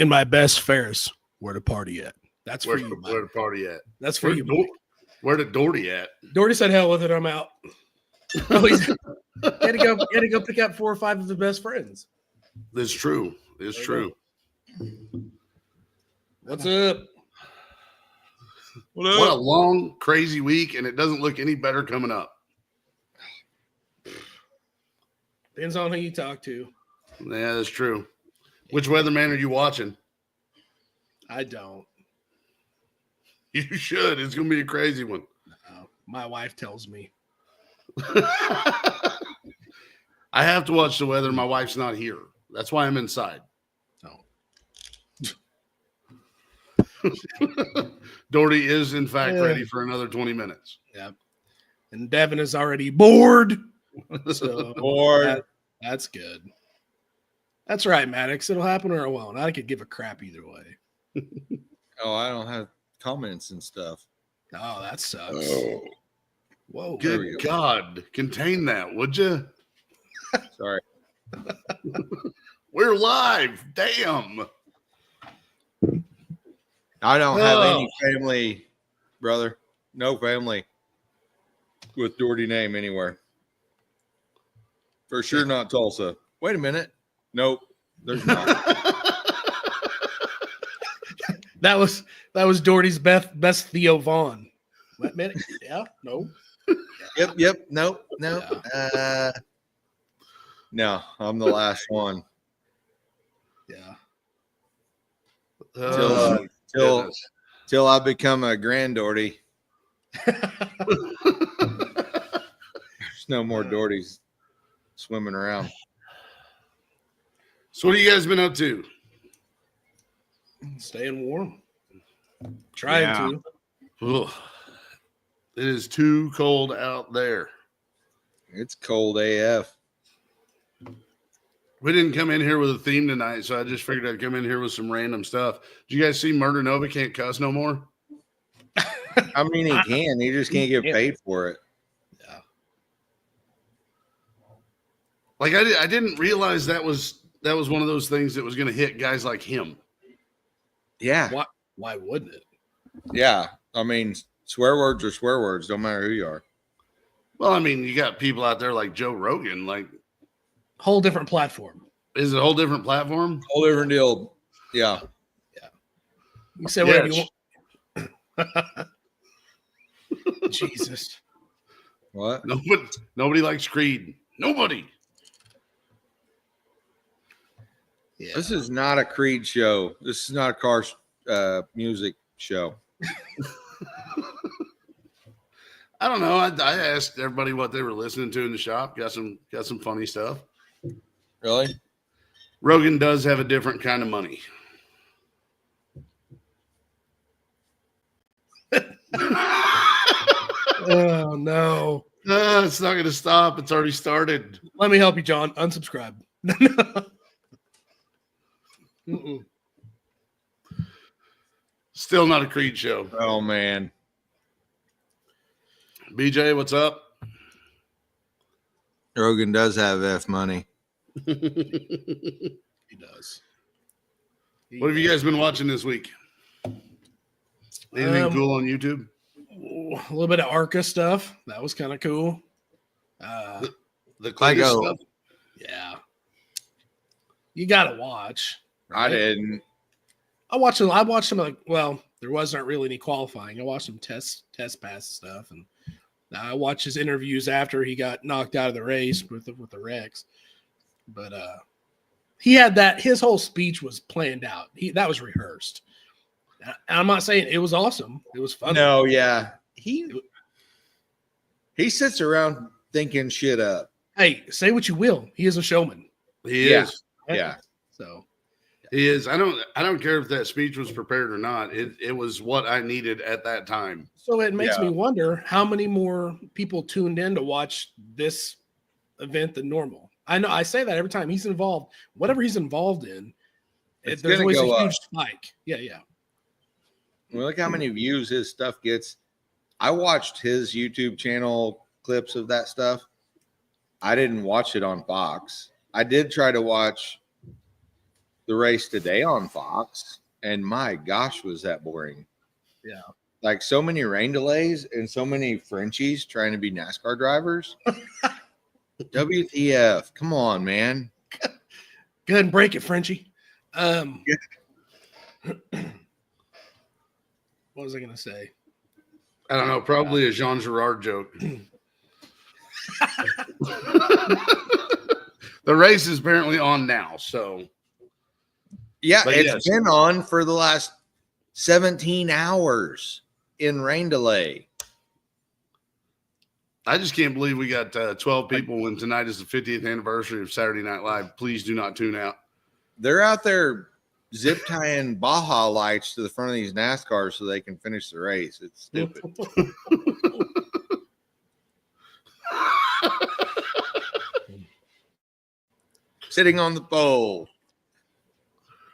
in my best Ferris, where to party at. That's for you, Where the party at? That's for you, Mike. Where the Doherty at? Doherty said, hell with it, I'm out. Oh, he had to go pick up 4 or 5 of his best friends. That's true. It's true. What's up? What a long, crazy week, and it doesn't look any better coming up. Depends on who you talk to. Yeah, that's true. Which weatherman are you watching? I don't. You should. It's going to be a crazy one. My wife tells me. I have to watch the weather. My wife's not here. That's why I'm inside. Doherty is, in fact, ready for another 20 minutes. Yeah. And Devin is already bored. So bored. That's good. That's right, Maddox. It'll happen or it won't. I could give a crap either way. Oh, I don't have comments and stuff. Oh, that sucks. Oh. Whoa. Good God. Contain that, would you? Sorry. We're live. Damn. I don't have any family, brother. No family with Doherty name anywhere. For sure not Tulsa. Wait a minute. Nope. There's not. That was Doherty's best Theo Vaughn. What minute? Yeah, no. Yep. Nope. Yeah. No, I'm the last one. Yeah. Till I become a grand Doherty. There's no more Dohertys swimming around. So what have you guys been up to? Staying warm. Trying to. Ugh. It is too cold out there. It's cold AF. We didn't come in here with a theme tonight, so I just figured I'd come in here with some random stuff. Did you guys see Murder Nova can't cuss no more? I mean, he can. He just can't get paid for it. Yeah. Like I didn't realize that was one of those things that was going to hit guys like him. Yeah. Why wouldn't it? Yeah. I mean, swear words are swear words. Don't matter who you are. Well, I mean, you got people out there like Joe Rogan. Like, whole different platform. Is it a whole different platform? Whole different deal. Yeah. Yeah. You say whatever you want. Jesus. What? Nobody likes Creed. Nobody. Yeah. This is not a Creed show. This is not a car music show. I don't know. I asked everybody what they were listening to in the shop. Got some funny stuff. Really? Rogan does have a different kind of money. Oh no. It's not going to stop. It's already started. Let me help you, John. Unsubscribe. Still not a Creed show. Oh man. BJ, what's up? Rogan does have F money. He does. What have you guys been watching this week? Anything cool on YouTube? A little bit of Arca stuff. That was kind of cool. The Cletus stuff? Yeah. You got to watch. Right? I didn't. I watched them like, well, there wasn't really any qualifying. I watched some test pass stuff, and I watched his interviews after he got knocked out of the race with the Rex. But he had that. His whole speech was planned out. That was rehearsed. I'm not saying it was awesome. It was fun. No, yeah. He sits around thinking shit up. Hey, say what you will. He is a showman. He is. Yeah. So he is. I don't care if that speech was prepared or not. It was what I needed at that time. So it makes me wonder how many more people tuned in to watch this event than normal. I know I say that every time he's involved. Whatever he's involved in, there's always a huge spike. Yeah. Well, look how many views his stuff gets. I watched his YouTube channel clips of that stuff. I didn't watch it on Fox. I did try to watch the race today on Fox, and my gosh, was that boring. Yeah. Like so many rain delays and so many Frenchies trying to be NASCAR drivers. WTF. Come on, man. Go ahead and break it, Frenchie. What was I going to say? I don't know. Probably a Jean Girard joke. The race is apparently on now, so Yeah, but it's yes. been on for the last 17 hours in rain delay. I just can't believe we got 12 people when tonight is the 50th anniversary of Saturday Night Live. Please do not tune out. They're out there zip tying Baja lights to the front of these NASCARs so they can finish the race. It's stupid. Sitting on the pole.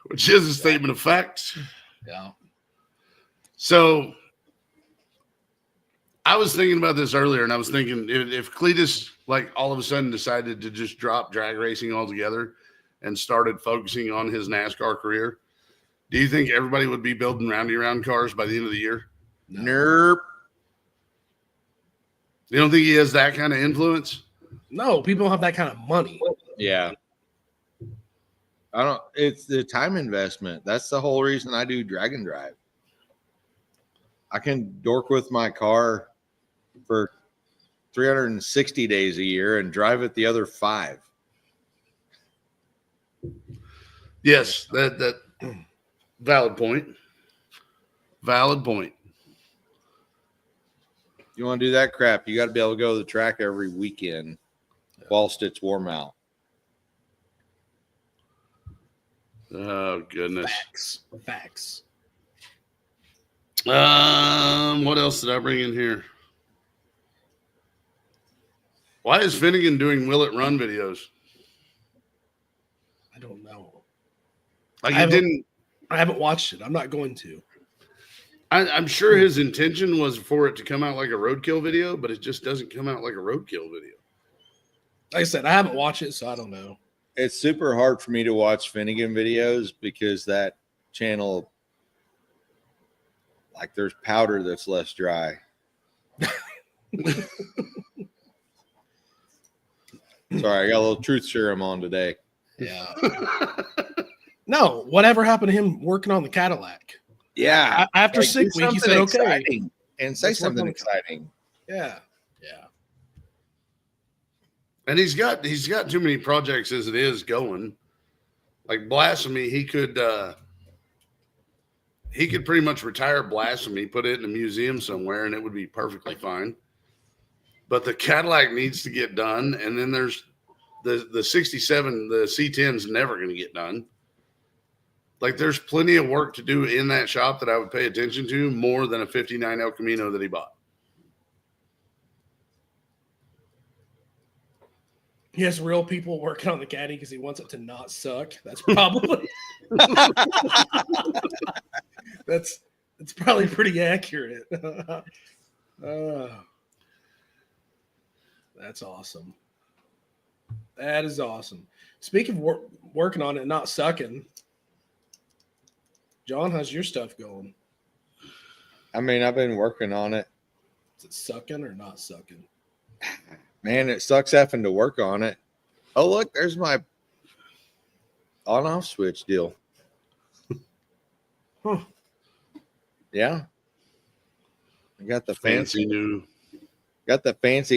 Which is a statement of fact. Yeah. So I was thinking about this earlier, and I was thinking if Cletus like all of a sudden decided to just drop drag racing altogether and started focusing on his NASCAR career, do you think everybody would be building round cars by the end of the year? Nerp. You don't think he has that kind of influence? No, people don't have that kind of money. Yeah. It's the time investment. That's the whole reason I do drag and drive. I can dork with my car for 360 days a year and drive it the other 5. Yes, that valid point. Valid point. You want to do that crap, you got to be able to go to the track every weekend whilst it's warm out. Oh goodness. Facts. What else did I bring in here? Why is Finnegan doing Will It Run videos? I don't know. Like I he haven't watched it. I'm not going to. I'm sure his intention was for it to come out like a roadkill video, but it just doesn't come out like a roadkill video. Like I said, I haven't watched it, so I don't know. It's super hard for me to watch Finnegan videos because that channel, like there's powder that's less dry. Sorry, I got a little truth serum on today. Yeah. No, whatever happened to him working on the Cadillac? Yeah. After Like, 6 do weeks, he said, something okay. exciting and say Let's work something on it. exciting. Yeah. And he's got too many projects as it is going. Like Blasphemy, he could pretty much retire Blasphemy, put it in a museum somewhere, and it would be perfectly fine. But the Cadillac needs to get done, and then there's the 67, the C10's never going to get done. Like there's plenty of work to do in that shop that I would pay attention to more than a 59 El Camino that he bought. He has real people working on the Caddy because he wants it to not suck. That's probably that's probably pretty accurate. That's awesome. That is awesome. Speaking of working on it and not sucking, John, how's your stuff going? I mean, I've been working on it. Is it sucking or not sucking? Man, it sucks having to work on it. Oh, look, there's my on-off switch deal. Huh. Yeah. I got the Fancy new.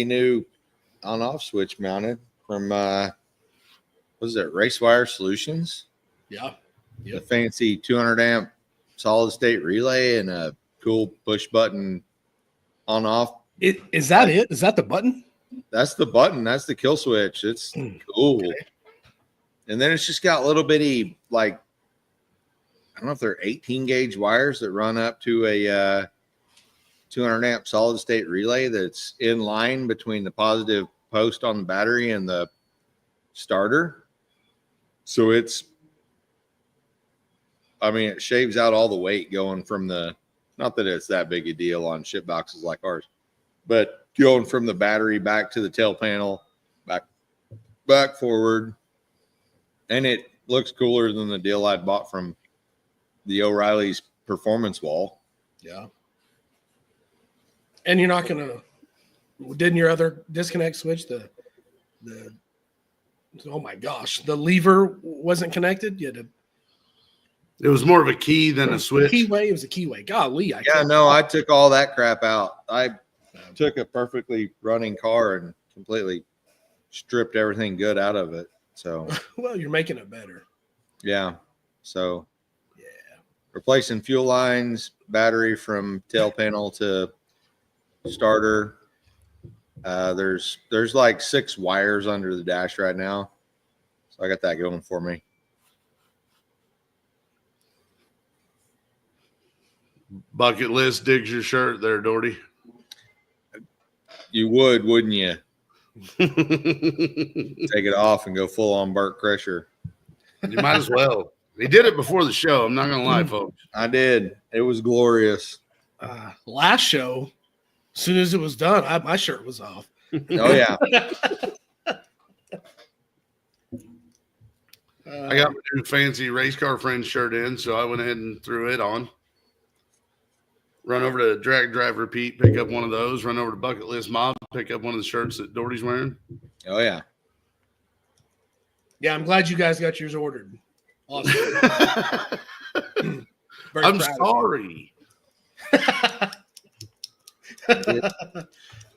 new on-off switch mounted from what is it, Racewire Solutions? Yeah. The Yep. fancy 200 amp solid state relay and a cool push button on-off. Is that it? Is that the button? That's the button. That's the kill switch. It's cool. Okay. And then it's just got little bitty, like, I don't know if they're 18 gauge wires that run up to a 200 amp solid state relay that's in line between the positive post on the battery and the starter. So it shaves out all the weight going from not that it's that big a deal on ship boxes like ours, but going from the battery back to the tail panel, back forward. And it looks cooler than the deal I bought from the O'Reilly's performance wall. Yeah. And you're not gonna. Didn't your other disconnect switch the? Oh my gosh, the lever wasn't connected. You had to It was more of a key than a switch. keyway. It was a keyway. Golly, I took all that crap out. I took a perfectly running car and completely stripped everything good out of it. So, Well, you're making it better. yeah. So, Yeah. replacing fuel lines, battery from tail panel to starter. There's like 6 wires under the dash right now. So I got that going for me. Bucket list digs your shirt there, Doherty. You would, wouldn't you? Take it off and go full on Burt Crusher. You might as well. He did it before the show. I'm not going to lie, folks. I did. It was glorious. Last show, as soon as it was done, my shirt was off. Oh, yeah. I got my new fancy race car friend shirt in, so I went ahead and threw it on. Run over to Drag Drive Repeat, pick up one of those. Run over to Bucket List Mob, pick up one of the shirts that Doherty's wearing. Oh, yeah. Yeah, I'm glad you guys got yours ordered. Awesome. I'm sorry.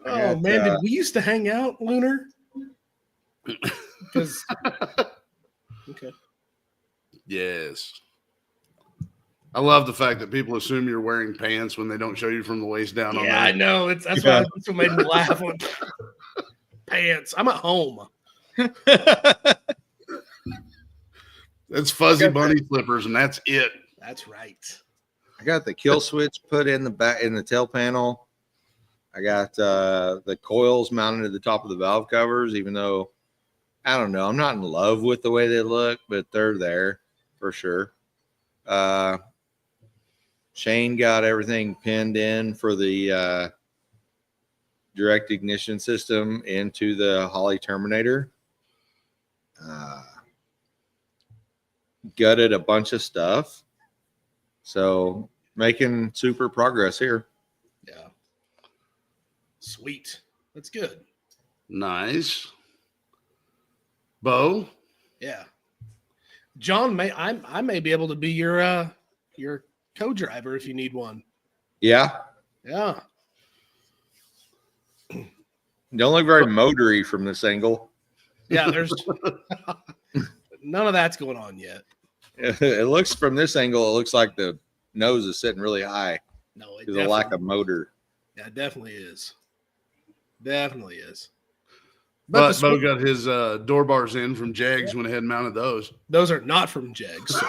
Oh, man, did we used to hang out, Lunar? Because okay. Yes. I love the fact that people assume you're wearing pants when they don't show you from the waist down. Yeah, I know. That's what made me laugh. Pants. I'm at home. That's fuzzy bunny slippers, and that's it. That's right. I got the kill switch put in the back in the tail panel. I got the coils mounted at the top of the valve covers, even though I don't know, I'm not in love with the way they look, but they're there for sure. Shane got everything pinned in for the direct ignition system into the Holly Terminator. Gutted a bunch of stuff. So making super progress here. Yeah. Sweet. That's good. Nice. Bo? Yeah. John, I may be able to be your co-driver if you need one. Yeah. Yeah. Don't look very motory from this angle. Yeah, there's none of that's going on yet. It looks from this angle, it looks like the nose is sitting really high. No, it There's a lack of motor. Yeah, it definitely is. Definitely is. But Bo got his door bars in from Jags, went ahead and mounted those. Those are not from Jags.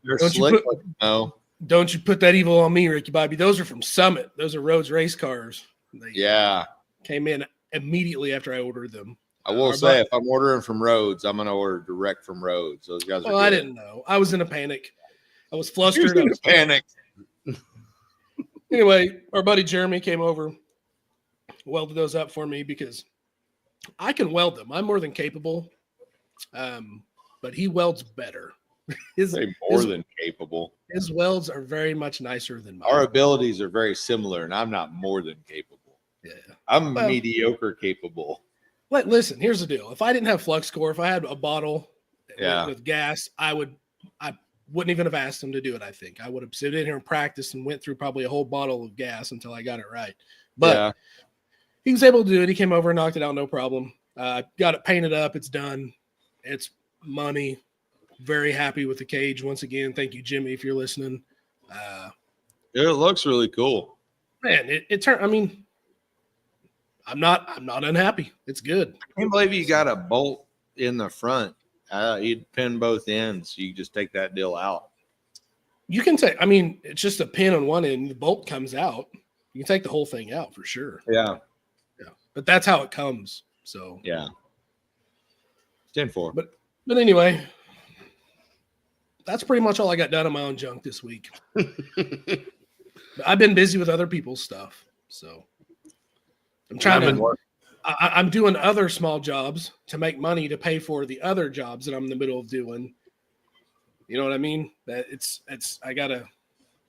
They're slick. No. Don't you put that evil on me, Ricky Bobby. Those are from Summit. Those are Rhodes race cars. They came in immediately after I ordered them. I will say, if I'm ordering from Rhodes, I'm going to order direct from Rhodes. Those guys are good. I didn't know. I was in a panic. I was flustered. I was panicked. Anyway, our buddy Jeremy came over, welded those up for me because I can weld them. I'm more than capable, but he welds better. More than capable. His welds are very much nicer than mine. Our abilities are very similar, and I'm not more than capable. Yeah, I'm mediocre capable. Listen, here's the deal. If I didn't have flux core, if I had a bottle with gas, I wouldn't even have asked him to do it. I think I would have sit in here and practiced and went through probably a whole bottle of gas until I got it right. But he was able to do it. He came over and knocked it out, no problem. Got it painted up. It's done. It's money. Very happy with the cage once again. Thank you, Jimmy, if you're listening. It looks really cool. Man, it turned. I mean, I'm not unhappy. It's good. I can't believe you got a bolt in the front. You'd pin both ends. You just take that deal out. You can take. I mean, it's just a pin on one end. The bolt comes out. You can take the whole thing out for sure. Yeah. But that's how it comes. So 10-4. But anyway, that's pretty much all I got done on my own junk this week. I've been busy with other people's stuff, so I'm trying I'm doing other small jobs to make money to pay for the other jobs that I'm in the middle of doing. You know what I mean? That I gotta,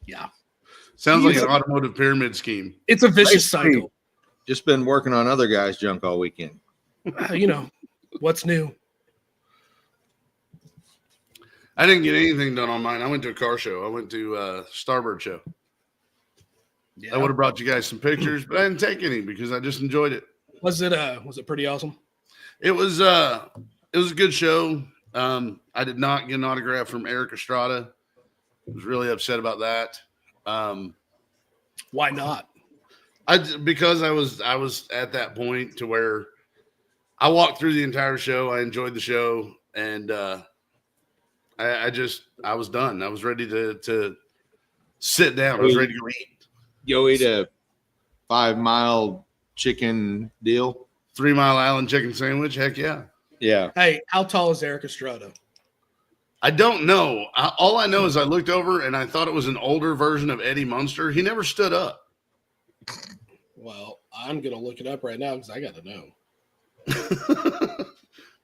yeah. Sounds like an automotive pyramid scheme. It's a vicious Basically, cycle. Just been working on other guys' junk all weekend. You know, what's new? I didn't get anything done on mine. I went to a car show. I went to Starbird show. Yeah. I would have brought you guys some pictures, but I didn't take any because I just enjoyed it. Was it pretty awesome? It was a good show. I did not get an autograph from Eric Estrada. I was really upset about that. Why not? Because I was at that point to where I walked through the entire show. I enjoyed the show, and I was done. I was ready to sit down. I was ready to go eat. Go eat a 5 mile chicken deal. 3 Mile Island chicken sandwich. Heck yeah. Yeah. Hey, how tall is Eric Estrada? I don't know. All I know is I looked over and I thought it was an older version of Eddie Munster. He never stood up. Well, I'm gonna look it up right now because I got to know.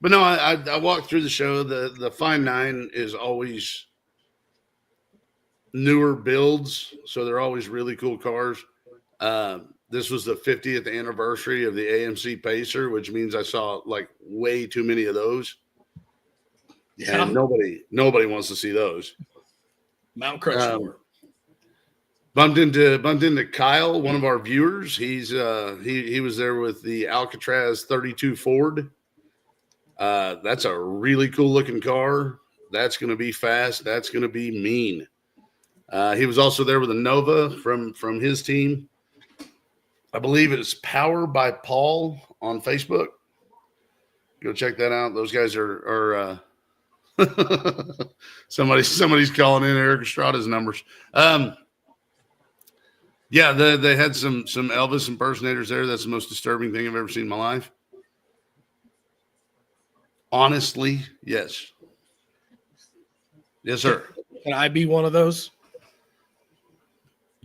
But no, I walked through the show. The Fine Nine is always newer builds, so they're always really cool cars. This was the 50th anniversary of the AMC Pacer, which means I saw like way too many of those. Yeah, and nobody wants to see those. Mount Crushmore. Bumped into Kyle, one of our viewers. He was there with the Alcatraz 32 Ford. That's a really cool looking car. That's going to be fast. That's going to be mean. He was also there with a Nova from his team. I believe it's Power by Paul on Facebook. Go check that out. Those guys are somebody's calling in Eric Estrada's numbers. Yeah, they had some Elvis impersonators there. That's the most disturbing thing I've ever seen in my life. Honestly, yes. Yes, sir. Can I be one of those?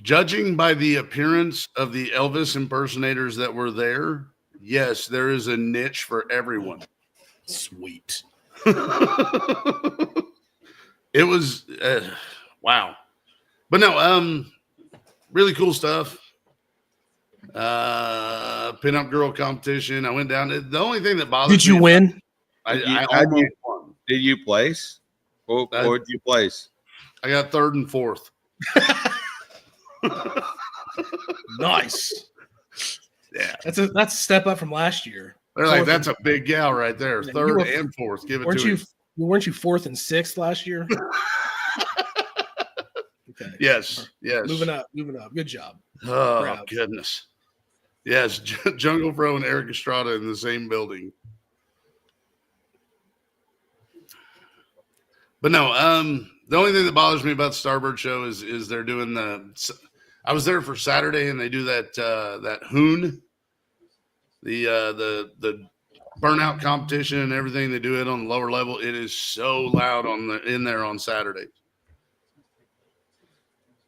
Judging by the appearance of the Elvis impersonators that were there, yes, there is a niche for everyone. Sweet. It was wow. But no, really cool stuff. Pinup girl competition. I went down. The only thing that bothered me. Did you win? I almost won. Did you place? What did you place? I got 3rd and 4th. Nice. Yeah. That's a step up from last year. They're like, that's a big gal right there. 3rd and 4th. Give it to you. Weren't you 4th and 6th last year? Okay. Yes. Moving up. Good job. Oh, Proud. goodness. Yes. Jungle Pro and Eric Estrada in the same building. But no, the only thing that bothers me about the Starbird show is they're doing I was there for Saturday and they do that Hoon, the burnout competition and everything. They do it on the lower level. It is so loud in there on Saturday.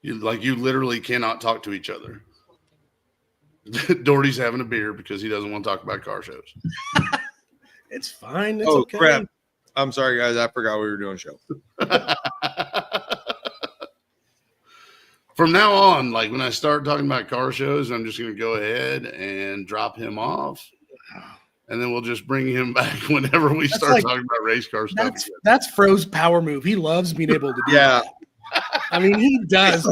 You literally cannot talk to each other. Doherty's having a beer because he doesn't want to talk about car shows. It's fine. It's okay. Crap. I'm sorry, guys. I forgot we were doing a show. From now on, like when I start talking about car shows, I'm just going to go ahead and drop him off. And then we'll just bring him back whenever we start talking about race car stuff. That's Fro's power move. He loves being able to do that. I mean, he does.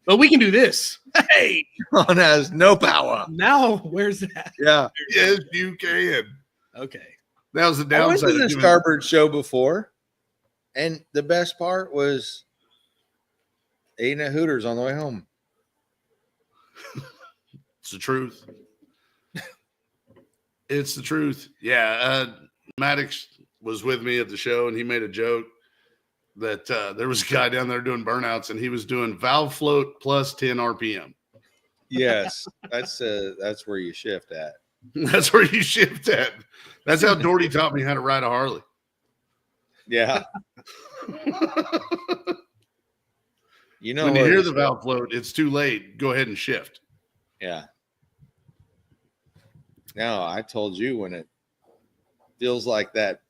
But we can do this. Hey, Ron has no power. Now, where's that? Yeah. Yes, you can. Okay. That was the I went downside. to the Starbird show before, and the best part was eating at Hooters on the way home. It's the truth. It's the truth. Yeah. Maddox was with me at the show, and he made a joke that there was a guy down there doing burnouts, and he was doing valve float plus 10 RPM. Yes, that's where you shift at. That's where you shift at. That's how Doherty taught me how to ride a Harley. Yeah. You know, when you hear the valve float, it's too late. Go ahead and shift. Yeah. No, I told you when it feels like that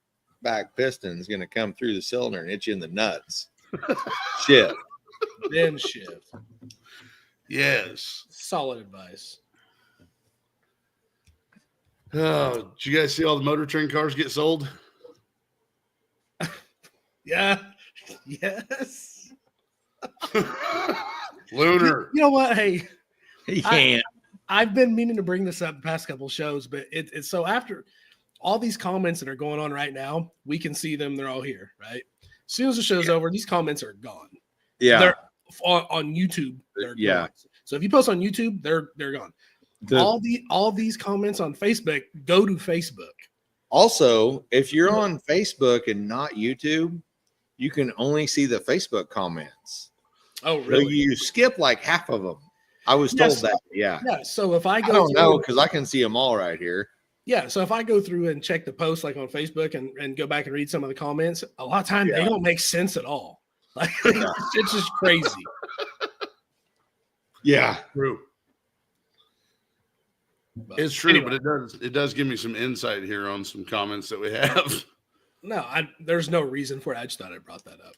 back piston is going to come through the cylinder and hit you in the nuts. Shit. Then shift. Yes. Solid advice. Oh, did you guys see all the Motor Trend cars get sold? Yeah. Yes. Lunar. You know what? Hey, You can't. I've been meaning to bring this up the past couple shows, but it's so after all these comments that are going on right now, we can see them. They're all here, right? As soon as the show's over, these comments are gone. Yeah. They're on YouTube. They're gone. So if you post on YouTube, they're gone. All these comments on Facebook, go to Facebook. Also, if you're on Facebook and not YouTube, you can only see the Facebook comments. Oh, So really? you skip like half of them. I was told that. Yeah. Yeah. So if I go, I don't know because I can see them all right here. Yeah. So if I go through and check the posts like on Facebook and go back and read some of the comments, a lot of times they don't make sense at all. Like it's just crazy. Yeah. True. But It's true, anyway, but it does give me some insight here on some comments that we have. no, there's no reason for it. I just thought I brought that up.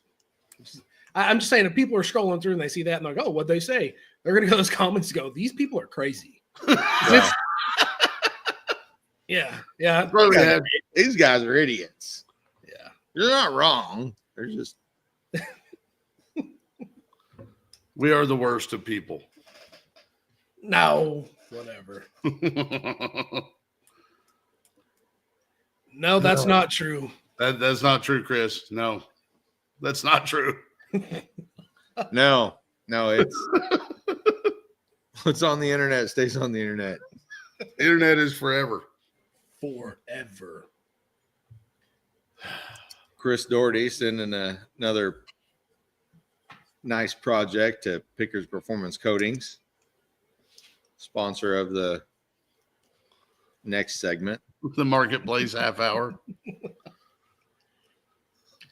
I'm just saying if people are scrolling through and they see that and they're like, oh, what'd they say? They're gonna go to those comments and go, these people are crazy. Yeah. Yeah. These guys are idiots. Yeah. They're not wrong. They're just We are the worst of people. No, whatever. No, that's not true. That's not true, Chris. No, that's not true. no. It's what's on the internet stays on the internet. Internet is forever. Forever. Chris Doherty sending another nice project to Pickers Performance Coatings, sponsor of the next segment. The marketplace half hour.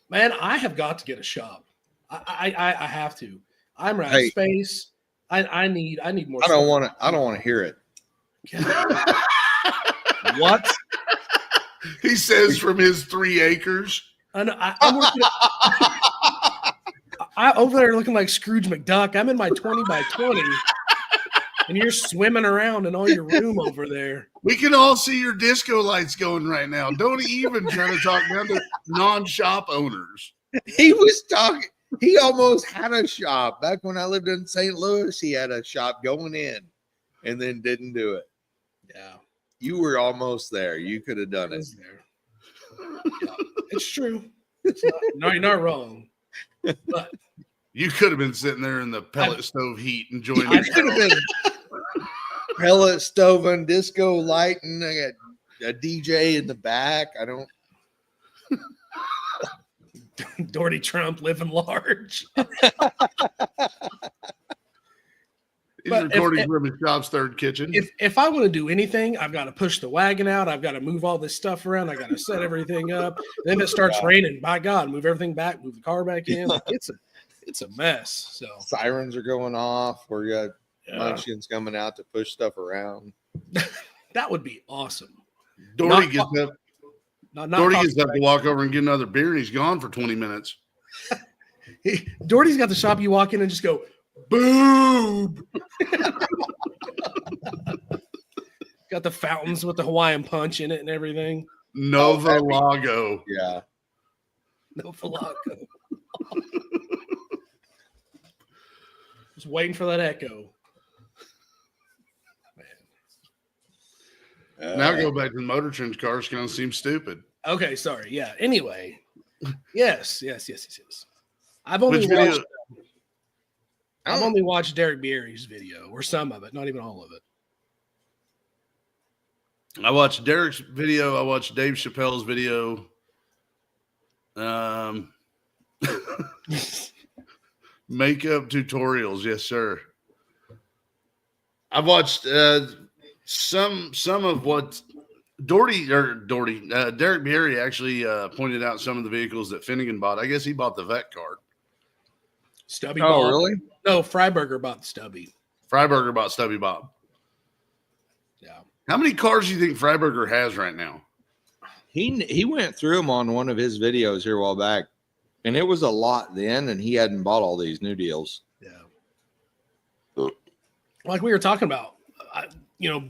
Man, I have got to get a shop. I have to. I'm out of space. I need more. I don't want to hear it. What? He says from his 3 acres. I'm over there looking like Scrooge McDuck. I'm in my 20 by 20, and you're swimming around in all your room over there. We can all see your disco lights going right now. Don't even try to talk down to non-shop owners. He was talking. He almost had a shop back when I lived in St. Louis. He had a shop going in, and then didn't do it. Yeah, you were almost there. You could have done it. Yeah, it's true. No, you're not wrong. But you could have been sitting there in the pellet stove heat enjoying it. Could have been pellet stove and disco lighting. I got a DJ in the back. I don't. Doherty Trump living large. He's recording from his shop's third kitchen. If I want to do anything, I've got to push the wagon out. I've got to move all this stuff around. I got to set everything up. Then it starts raining. By God, move everything back. Move the car back in. Like, it's a mess. So sirens are going off. We got munchkins coming out to push stuff around. That would be awesome. Doherty gets up. Doherty gets up to walk over and get another beer, and he's gone for 20 minutes. Doherty's got the shop. You walk in and just go, boob. Got the fountains with the Hawaiian punch in it and everything. Nova Lago. Yeah. Nova Lago. Just waiting for that echo. Now go back to the Motor Trend cars. Going to seem stupid. Okay, sorry. Yeah. Anyway. Yes. I've only watched Derek Bierry's video, or some of it, not even all of it. I watched Derek's video. I watched Dave Chappelle's video. Makeup tutorials, yes, sir. I've watched some of what Derek Bierry actually pointed out some of the vehicles that Finnegan bought. I guess he bought the vet card. Stubby Bob. Bob. Really? No, Freiberger bought the Stubby. Freiberger bought Stubby Bob. Yeah. How many cars do you think Freiberger has right now? He went through them on one of his videos here a while back, and it was a lot then, and he hadn't bought all these new deals. Yeah. Like we were talking about,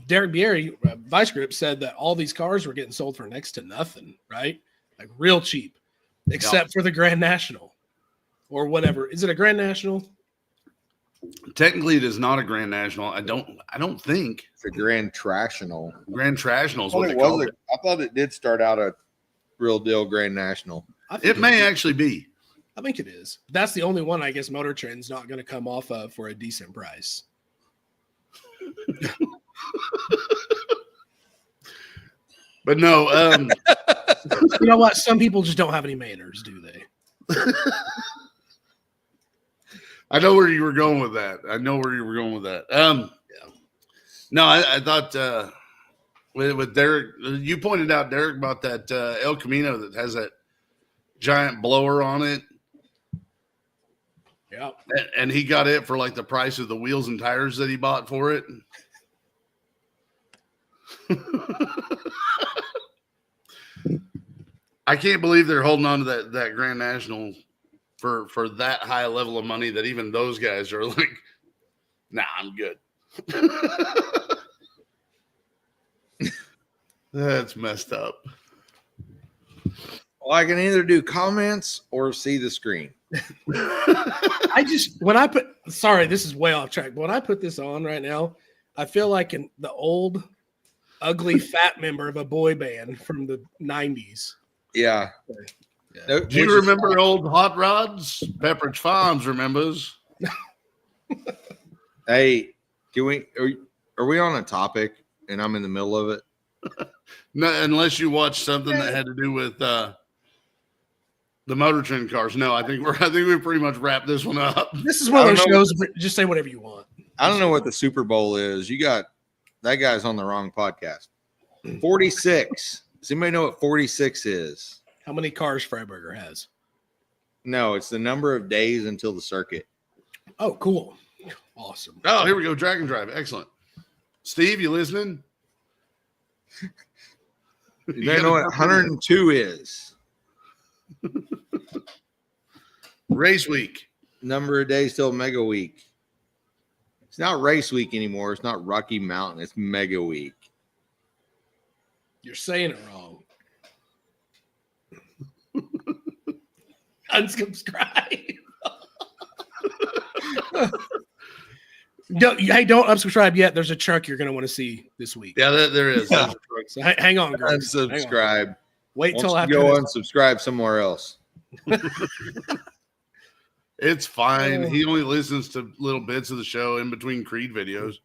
Derek Bieri, Vice Grip, said that all these cars were getting sold for next to nothing, right? Like real cheap, except for the Grand National or whatever. Is it a Grand National? Technically, it is not a Grand National. I don't think It's a Grand Trational. Grand Trational is I what thought they call it. I thought it did start out a real deal Grand National. It may actually be. I think it is. That's the only one I guess Motor Trend's not going to come off of for a decent price. But no, you know what? Some people just don't have any manners, do they? I know where you were going with that. No, I thought with Derek, you pointed out, Derek, about that El Camino that has that giant blower on it. Yeah. And he got it for like the price of the wheels and tires that he bought for it. I can't believe they're holding on to that Grand National for that high a level of money that even those guys are like, nah, I'm good. That's messed up. Well, I can either do comments or see the screen. Sorry, this is way off track, but when I put this on right now, I feel like the old, ugly, fat member of a boy band from the 90s. Yeah. Do you remember old Hot Rods? Pepperidge Farms remembers. Hey, are we on a topic and I'm in the middle of it? No, unless you watched something that had to do with the Motor Trend cars. No, I think we pretty much wrapped this one up. This is one of those shows. Just say whatever you want. I don't know what the Super Bowl is. You got that guy's on the wrong podcast. 46. Does anybody know what 46 is? How many cars Freiberger has? No, it's the number of days until the circuit. Oh, cool. Awesome. Oh, here we go. Drag and drive. Excellent. Steve, you listening? You know what 102 is? Race week. Number of days till Mega Week. It's not race week anymore. It's not Rocky Mountain. It's Mega Week. You're saying it wrong. Unsubscribe. Don't unsubscribe yet. There's a truck you're going to want to see this week. Yeah, there is. Yeah. So hang on, girls. Unsubscribe. Wait till after. Go unsubscribe somewhere else. It's fine. He only listens to little bits of the show in between Creed videos.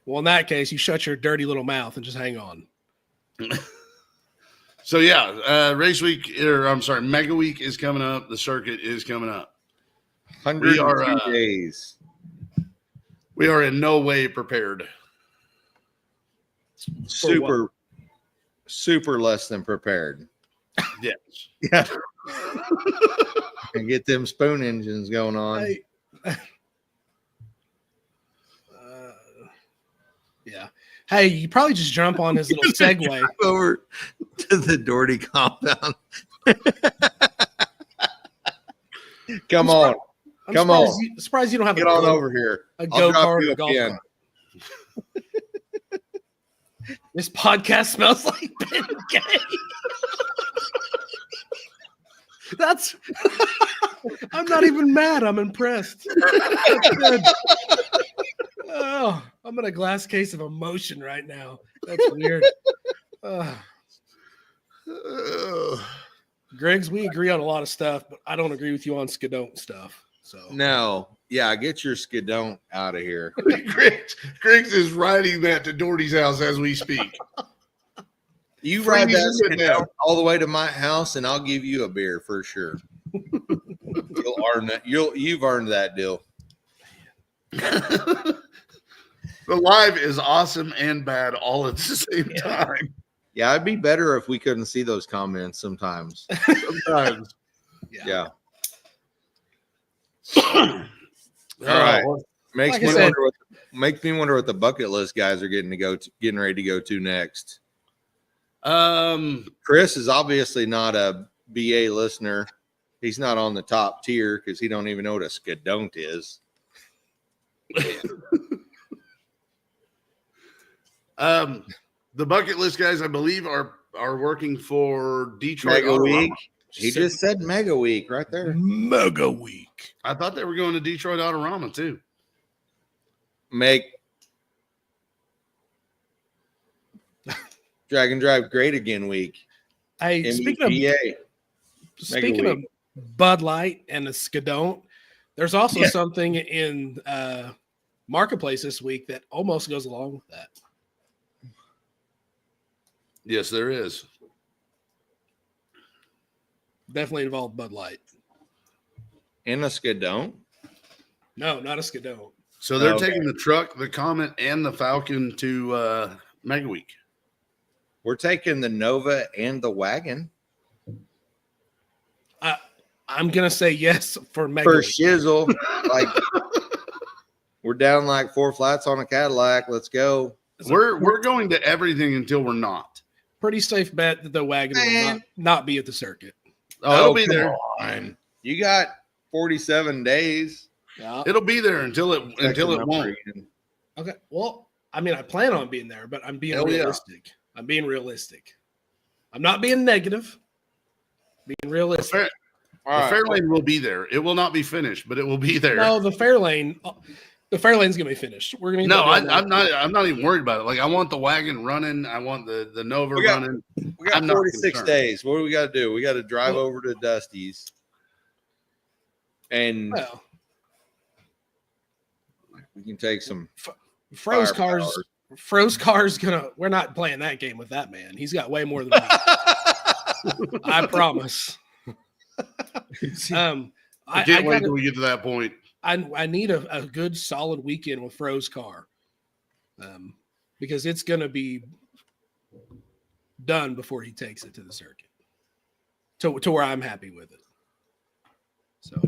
Well, in that case, you shut your dirty little mouth and just hang on. So yeah, race week, Mega Week is coming up. The circuit is coming up. 102 days. We are in no way prepared. Super less than prepared. Yes. Yeah. And get them spoon engines going on. Yeah. Hey, you probably just jump on his little segue over to the Doherty compound. Come on. I'm surprised you don't have Get on over here. A go-kart or golf cart. This podcast smells like Ben Gay. That's I'm not even mad. I'm impressed. That's good. Oh, I'm in a glass case of emotion right now. That's weird. Griggs, we agree on a lot of stuff, but I don't agree with you on Skidone stuff. So no. Yeah, get your Skidone out of here. Griggs is riding that to Doherty's house as we speak. You ride that Skidone all the way to my house, and I'll give you a beer for sure. You'll earn that. You've earned that deal. The live is awesome and bad all at the same time. Yeah, it'd be better if we couldn't see those comments sometimes. Sometimes. Yeah. All right. Makes me wonder Makes me wonder what the bucket list guys are getting ready to go to next. Chris is obviously not a BA listener. He's not on the top tier because he don't even know what a skidon't is. The bucket list guys, I believe, are working for Detroit Mega Week. Autorama. He just said Mega Week right there. Mega Week. I thought they were going to Detroit Autorama too. Make Drag and Drive Great Again Week. Hey, speaking of Bud Light and the Skidon't, there's also something in Marketplace this week that almost goes along with that. Yes, there is. Definitely involved Bud Light. And a Skidon't? No, not a Skidon't. So they're taking the truck, the Comet, and the Falcon to Mega Week. We're taking the Nova and the wagon. I'm gonna say yes for Mega For Week. shizzle. Like we're down like 4 flats on a Cadillac. Let's go. We're going to everything until we're not. Pretty safe bet that the wagon will not be at the circuit. Oh, it'll be there. On. You got 47 days. Yeah. It'll be there until it won't. Okay. Well, I mean, I plan on being there, but I'm being realistic. I'm being realistic. I'm not being negative. Being realistic. The Fairlane will be there. It will not be finished, but it will be there. No, the Fairlane's gonna be finished. We're gonna. No, I'm not even worried about it. Like I want the wagon running. I want the Nova running. We got 46 days. What do we got to do? We got to drive over to Dusty's, and we can take some Froze cars. Froze cars gonna. We're not playing that game with that man. He's got way more than me. I promise. I can't wait till we get to that point. I need a good solid weekend with Froze car, because it's gonna be done before he takes it to the circuit, to where I'm happy with it. So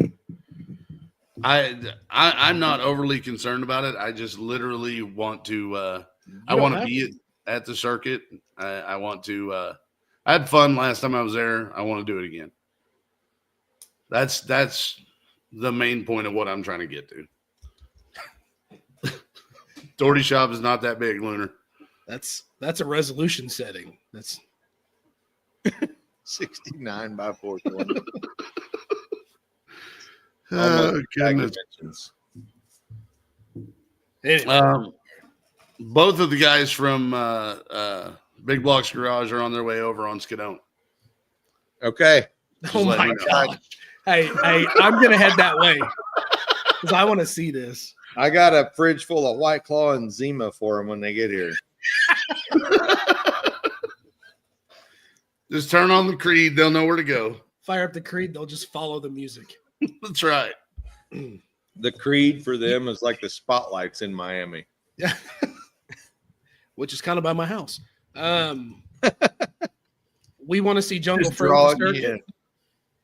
I'm not overly concerned about it. I just literally want to. I want to be at the circuit. I want to. I had fun last time I was there. I want to do it again. That's the main point of what I'm trying to get to. Doherty shop is not that big, Lunar. That's a resolution setting. That's 69 by 420. Oh, goodness. Anyway. Both of the guys from Big Blocks Garage are on their way over on Skidon't. Okay. Oh my God. Hey, I'm gonna head that way because I want to see this. I got a fridge full of White Claw and Zima for them when they get here. Just turn on the Creed; they'll know where to go. Fire up the Creed; they'll just follow the music. That's right. The Creed for them is like the spotlights in Miami. Yeah, which is kind of by my house. We want to see Jungle Fro at the circuit.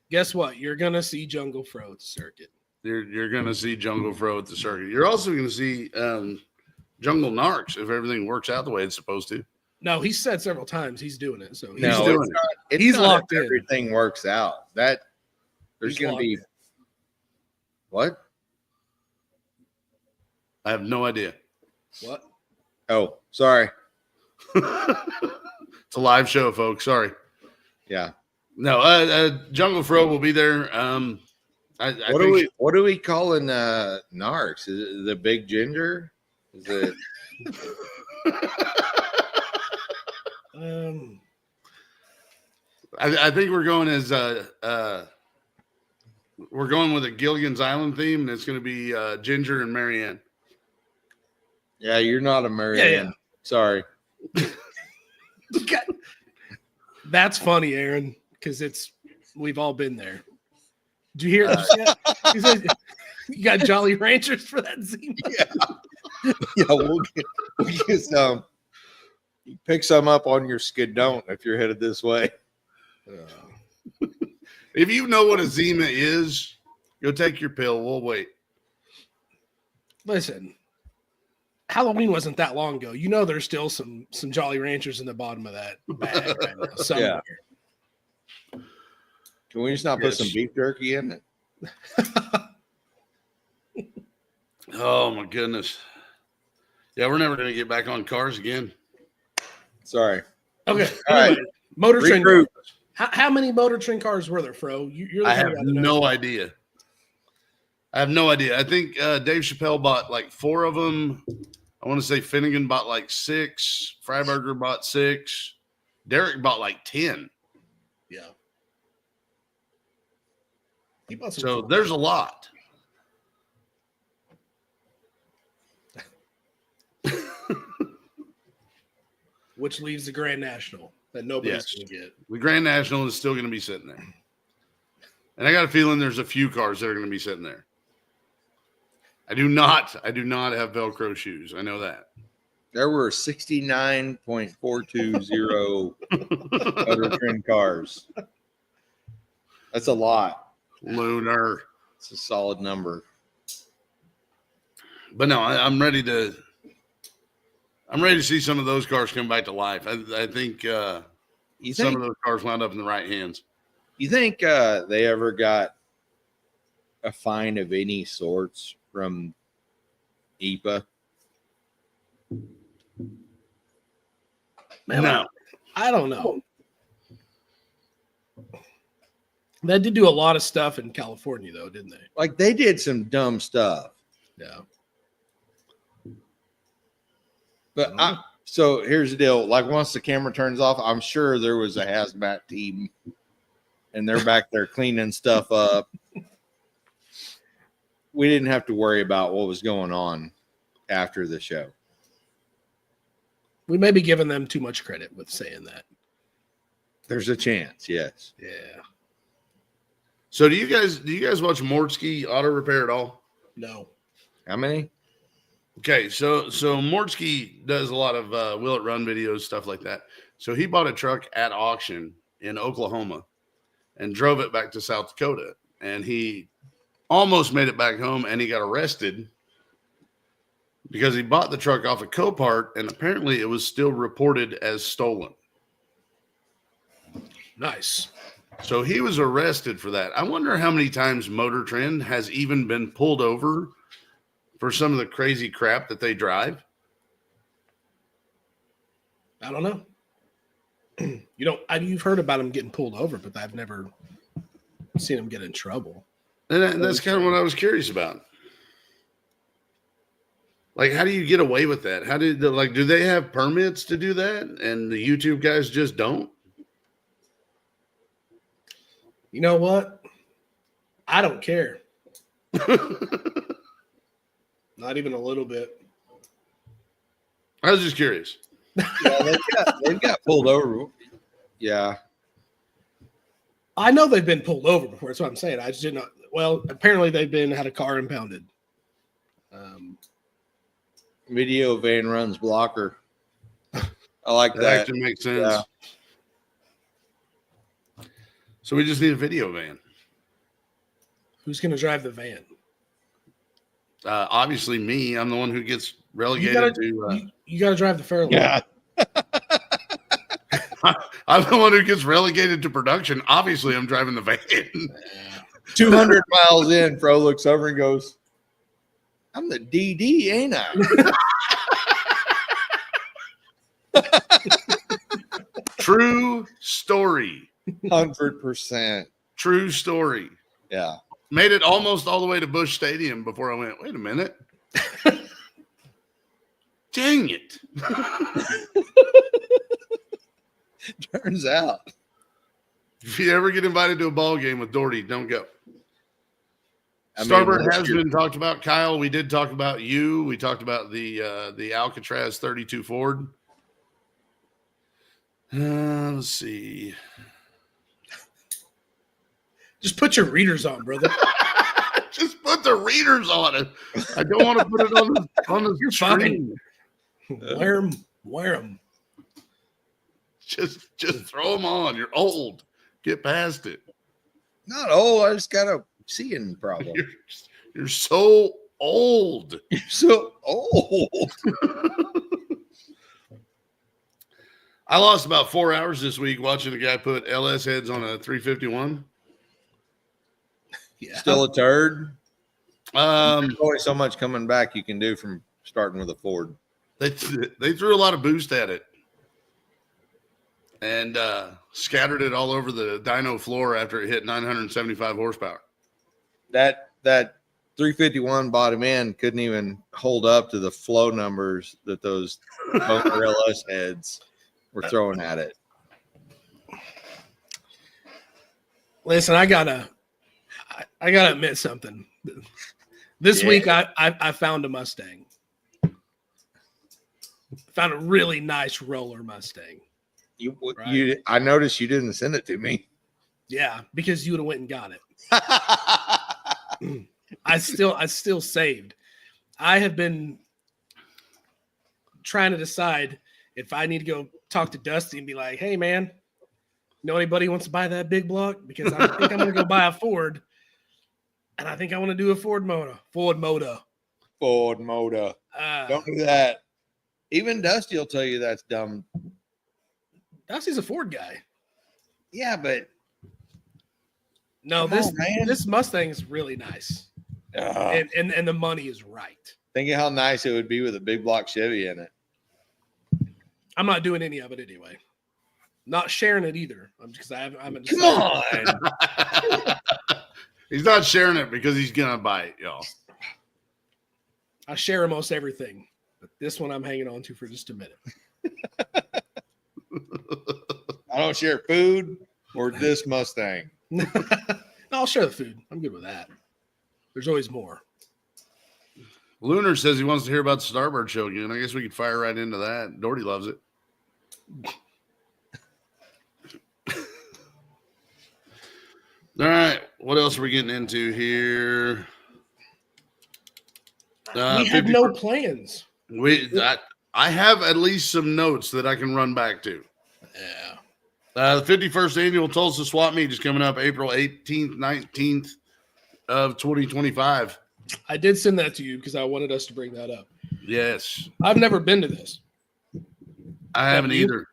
Guess what? You're gonna see Jungle Fro at the circuit. You're gonna see Jungle Fro at the circuit. You're also gonna see Jungle Narcs if everything works out the way it's supposed to. No, he said several times he's doing it. So he's locked in. Everything works out. That there's going to be what? I have no idea. What? Oh, sorry. It's a live show, folks. Sorry. Yeah. No, Jungle Fro will be there. What are we calling Narcs? Is it the Big Ginger? Is it? I think we're going as we're going with a Gilligan's Island theme, and it's going to be Ginger and Marianne. Yeah, you're not a Marianne. Yeah. Sorry. That's funny, Aaron, because we've all been there. Did you hear that? He said, you got Jolly Ranchers for that Zima? Yeah, we'll get some. You pick some up on your Skidon't if you're headed this way. If you know what a Zima is, go take your pill. We'll wait. Listen, Halloween wasn't that long ago. You know, there's still some Jolly Ranchers in the bottom of that bag right now somewhere. Can we just not put some beef jerky in it? Oh my goodness. Yeah, we're never going to get back on cars again. Sorry. Okay. All right. Motor Trend. Regroup. How many Motor Trend cars were there, Fro? You're the I kind have of guy that knows. no idea. I have no idea. I think Dave Chappelle bought like 4 of them. I want to say Finnegan bought like 6. Freiberger bought 6. Derek bought like 10. Yeah. He bought some So cool there's cars. a lot. Which leaves the Grand National that nobody's going to get. The Grand National is still going to be sitting there. And I got a feeling there's a few cars that are going to be sitting there. I do not have Velcro shoes. I know that. There were 69.420 Motor Trend cars. That's a lot. Lunar. It's a solid number. But no, I'm ready to see some of those cars come back to life. I think some of those cars wound up in the right hands. You think they ever got a fine of any sorts from EPA? Man, No. I don't know. They did do a lot of stuff in California, though, didn't they? Like they did some dumb stuff. Yeah. But so here's the deal. Like once the camera turns off, I'm sure there was a hazmat team and they're back there cleaning stuff up. We didn't have to worry about what was going on after the show. We may be giving them too much credit with saying that. There's a chance, yes. Yeah. So do you guys watch Mortsky Auto Repair at all? No. How many? Okay, so Mortsky does a lot of will it run videos, stuff like that. So he bought a truck at auction in Oklahoma and drove it back to South Dakota. And he almost made it back home and he got arrested because he bought the truck off a Copart and apparently it was still reported as stolen. Nice. So he was arrested for that. I wonder how many times Motor Trend has even been pulled over for some of the crazy crap that they drive. I don't know. You've heard about them getting pulled over, but I've never seen them get in trouble. And that's kind of what I was curious about. Like, how do you get away with that? Do they have permits to do that? And the YouTube guys just don't? You know what? I don't care. Not even a little bit. I was just curious. Yeah, they've got pulled over. Yeah. I know they've been pulled over before. That's what I'm saying. I just didn't know. Well, apparently they've had a car impounded. Video van runs blocker. I like That that. actually makes sense. Yeah. So we just need a video van. Who's going to drive the van? Obviously me. I'm the one who gets relegated You got to drive the Fairlane. Yeah. I'm the one who gets relegated to production. Obviously, I'm driving the van. 200 miles in, Fro looks over and goes, I'm the DD, ain't I? True story. 100%. True story. Yeah. Made it almost all the way to Busch Stadium before I went, wait a minute. Dang it. Turns out. If you ever get invited to a ball game with Doherty, don't go. Starboard Starboard has been talked about. Kyle, we did talk about you. We talked about the Alcatraz 32 Ford. Let's see. Just put your readers on, brother. Just put the readers on it. I don't want to put it on the You're screen. Fine. Wear them. Just throw them on. You're old. Get past it. Not old. I just got a seeing problem. You're so old. You're so old. I lost about 4 hours this week watching a guy put LS heads on a 351. Yeah. Still a turd. Um, There's only so much coming back you can do from starting with a Ford. they threw a lot of boost at it and scattered it all over the dyno floor after it hit 975 horsepower. That 351 bottom end couldn't even hold up to the flow numbers that those Boner LS heads were throwing at it. Listen, I gotta admit something. This week I found a Mustang. Found a really nice roller Mustang. I noticed you didn't send it to me. Yeah, because you would have went and got it. I still saved. I have been trying to decide if I need to go talk to Dusty and be like, hey man, know anybody who wants to buy that big block? Because I think I'm gonna go buy a Ford. And I think I want to do a Ford motor. Don't do that. Even Dusty will tell you that's dumb. Dusty's a Ford guy. Yeah, but no, this Mustang is really nice. And the money is right. Think of how nice it would be with a big block Chevy in it. I'm not doing any of it anyway. Not sharing it either. I'm Come on. He's not sharing it because he's gonna buy it, y'all. I share almost everything, but this one I'm hanging on to for just a minute. I don't share food or this Mustang. I'll share the food. I'm good with that. There's always more. Lunar says he wants to hear about the Starbird show again. I guess we could fire right into that. Doherty loves it. All right, what else are we getting into here? We have no plans. I have at least some notes that I can run back to. Yeah. The 51st annual Tulsa Swap Meet is coming up April 18th, 19th of 2025. I did send that to you because I wanted us to bring that up. Yes. I've never been to this. I haven't either.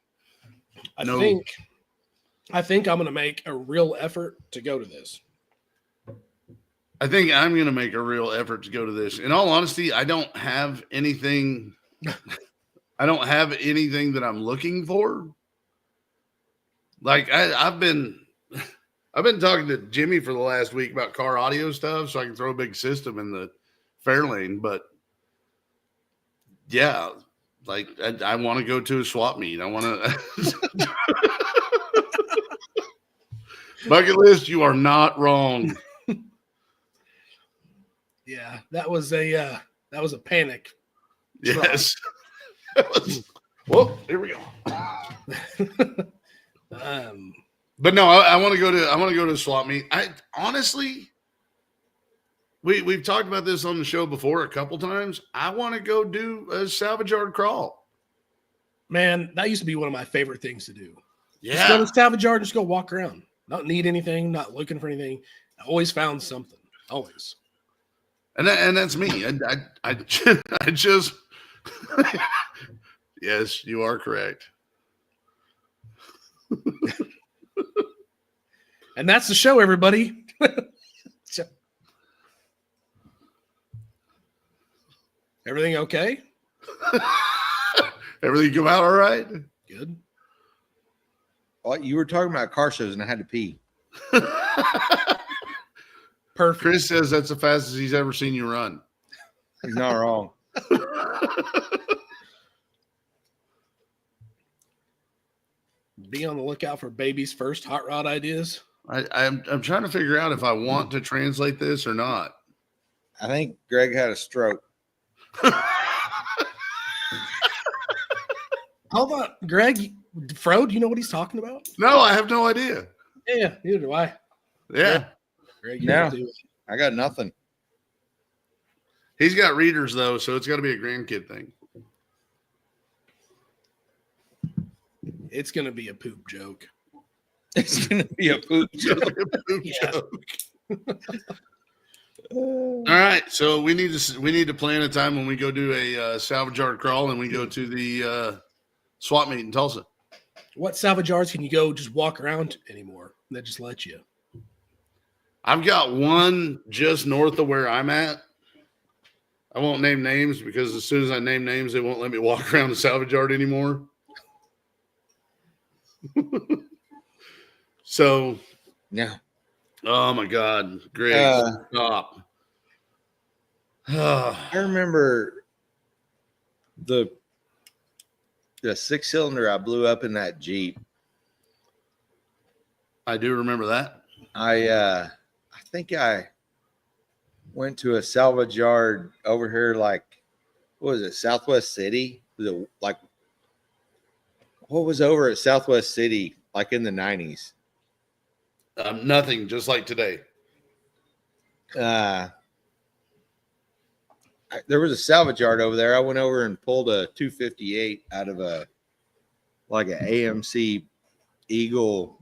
I think I'm going to make a real effort to go to this. I think I'm going to make a real effort to go to this. In all honesty, I don't have anything. I don't have anything that I'm looking for. Like I've been talking to Jimmy for the last week about car audio stuff, so I can throw a big system in the Fairlane. But yeah, like I want to go to a swap meet. I want to. Bucket list, you are not wrong. Yeah, that was a panic. Yes. Well, here we go. But no, I want to go to a swap meet. I honestly, we've talked about this on the show before a couple times. I want to go do a salvage yard crawl. Man, that used to be one of my favorite things to do. Yeah. Just go to the salvage yard and just go walk around. Not need anything, not looking for anything. I always found something. Always. And that's me. I just yes, you are correct. And that's the show, everybody. Everything okay? Everything come out all right? Good. Oh, you were talking about car shows and I had to pee. Perfect. Chris says that's the fastest he's ever seen you run. He's not wrong. Be on the lookout for baby's first hot rod ideas. I'm trying to figure out if I want to translate this or not. I think Greg had a stroke. How about Greg? Fro, do you know what he's talking about? No, I have no idea. Yeah, neither do I. Yeah. Greg, No, I got nothing. He's got readers, though, so it's got to be a grandkid thing. It's going to be a poop joke. It's going to be a poop joke. Poop Yeah. joke. All right, so we need to plan a time when we go do a salvage yard crawl and we go to the swap meet in Tulsa. What salvage yards can you go just walk around anymore? They just let you. I've got one just north of where I'm at. I won't name names because as soon as I name names, they won't let me walk around the salvage yard anymore. So, Yeah. oh my God, Greg, stop. I remember the 6-cylinder I blew up in that Jeep. I do remember that. I think I went to a salvage yard over here, like, what was it, Southwest City? Was it like, what was over at Southwest City, like in the 90s? Nothing, just like today. There was a salvage yard over there. I went over and pulled a 258 out of an AMC Eagle.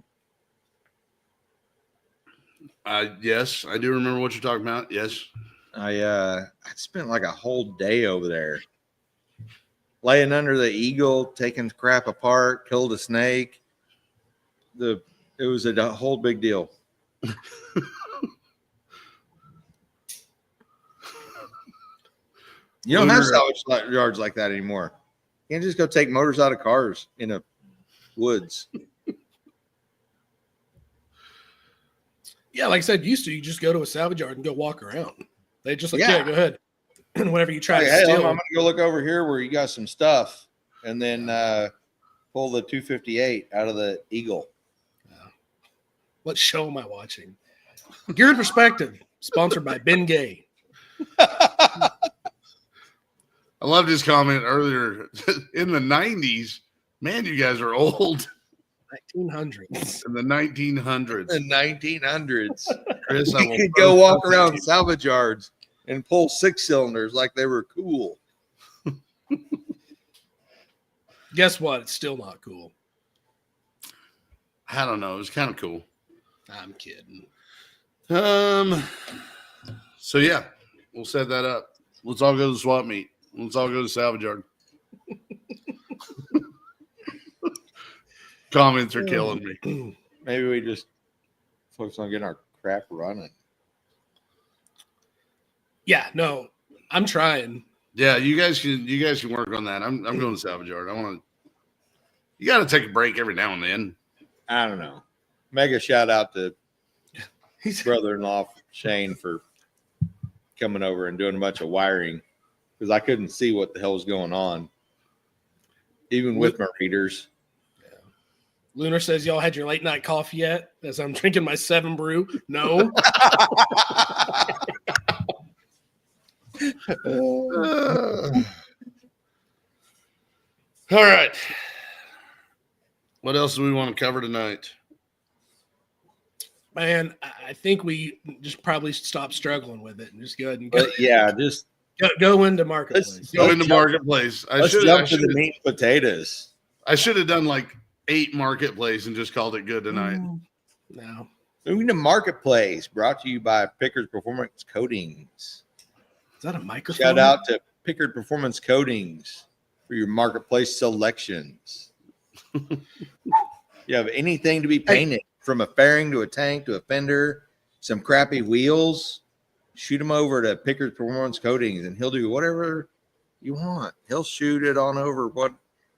Yes, I do remember what you're talking about. Yes. I spent like a whole day over there laying under the Eagle, taking crap apart, killed a snake. It was a whole big deal. You don't have salvage yards like that anymore. You can't just go take motors out of cars in the woods. Yeah, like I said, used to you just go to a salvage yard and go walk around. They just like, Yeah. yeah, go ahead. Whenever you try to Hey, steal, I'm gonna go look over here where you got some stuff, and then pull the 258 out of the Eagle. what show am I watching? Geared Perspective, sponsored by Ben Gay. I loved his comment earlier. In the 90s, man, you guys are old. 1900s. In the 1900s. The 1900s. Chris, You could go walk around salvage yards and pull 6-cylinders like they were cool. Guess what? It's still not cool. I don't know. It was kind of cool. I'm kidding. So yeah, we'll set that up. Let's all go to the swap meet. Let's all go to the salvage yard. Comments are killing me. Maybe we just focus on getting our crap running. Yeah, no, I'm trying. Yeah, you guys can work on that. I'm going to the salvage yard. You got to take a break every now and then. I don't know. Mega shout out to his brother-in-law Shane for coming over and doing a bunch of wiring because I couldn't see what the hell was going on, even with my readers. Yeah. Lunar says, y'all had your late night coffee yet? As I'm drinking my 7 brew. No. All right. What else do we want to cover tonight? Man, I think we just probably stop struggling with it and just go ahead and go. But yeah, just go into marketplace. Go into marketplace. Let's jump to the meat and potatoes. I should have done like 8 marketplace and just called it good tonight. No. Moving to marketplace, brought to you by Pickard's Performance Coatings. Is that a microphone? Shout out to Pickard Performance Coatings for your marketplace selections. You have anything to be painted, from a fairing to a tank to a fender, some crappy wheels, shoot them over to Pickard's Performance Coatings, and he'll do whatever you want. He'll shoot it on over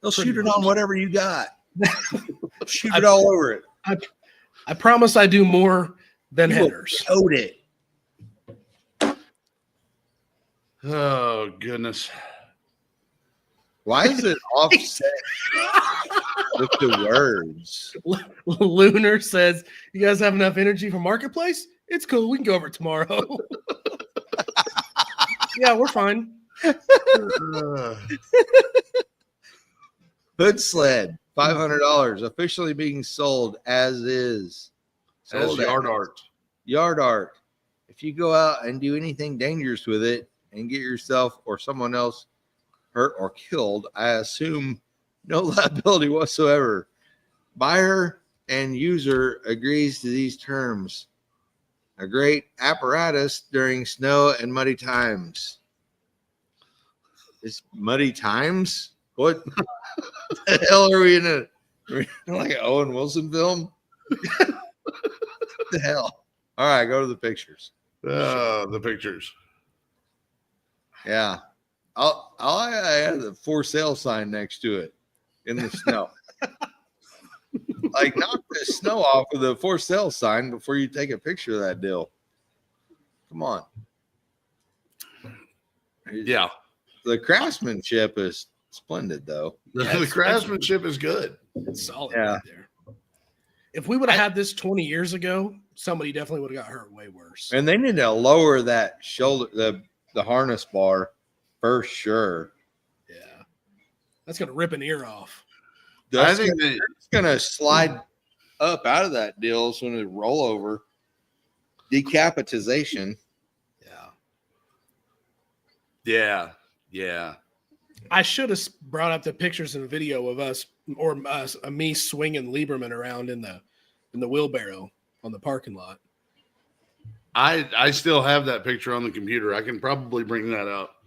he'll shoot it on whatever you got. Shoot it all over it. I promise I do more than You will headers. coat it. Oh, goodness. Why is it offset with the words? Lunar says, you guys have enough energy for marketplace? It's cool. We can go over it tomorrow. Yeah, we're fine. Hood sled, $500, officially being sold as is. As yard art. Yard art. If you go out and do anything dangerous with it and get yourself or someone else hurt or killed, I assume no liability whatsoever. Buyer and user agrees to these terms. a great apparatus during snow and muddy times. It's muddy times? What the hell are we in like an Owen Wilson film? What the hell? All right, go to the pictures. The pictures. Yeah. I had the for sale sign next to it in the snow. Like, knock the snow off of the for sale sign before you take a picture of that deal. Come on. Yeah. The craftsmanship is splendid, though. The craftsmanship is good. It's solid Yeah. right there. If we would have had this 20 years ago, somebody definitely would have got hurt way worse. And they need to lower that shoulder, the harness bar for sure. Yeah. That's going to rip an ear off. I think It's going to slide up out of that deal as soon as it roll over. Decapitization. Yeah. Yeah. I should have brought up the pictures and video of us or me swinging Lieberman around in the wheelbarrow on the parking lot. I still have that picture on the computer. I can probably bring that up.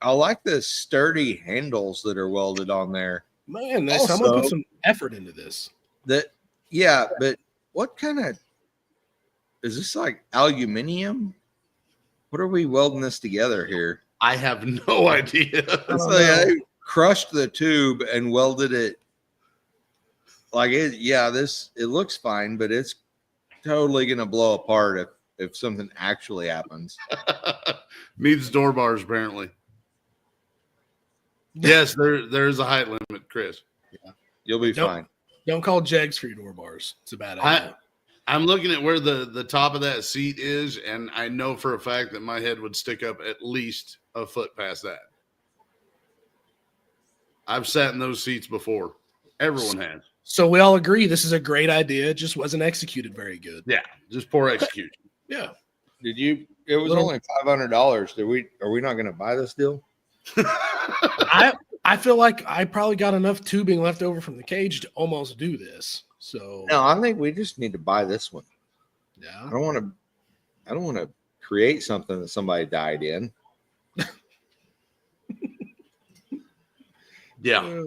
I like the sturdy handles that are welded on there. Man, Also, someone put some effort into this. But what kind of is this, like aluminium? What are we welding this together here? I have no idea. It's like I crushed the tube and welded it. Like it, yeah. It looks fine, but it's totally gonna blow apart if something actually happens. Needs door bars, apparently. Yes, there's a height limit, Chris. Yeah, you'll be fine. Don't call Jegs for your door bars. It's a bad idea. I'm looking at where the top of that seat is, and I know for a fact that my head would stick up at least a foot past that. I've sat in those seats before. Everyone has. So we all agree this is a great idea. It just wasn't executed very good. Yeah, just poor execution. Yeah. It was only $500. Are we not going to buy this deal? I feel like I probably got enough tubing left over from the cage to almost do this. So No, I think we just need to buy this one. yeah. I don't want to create something that somebody died in. Yeah.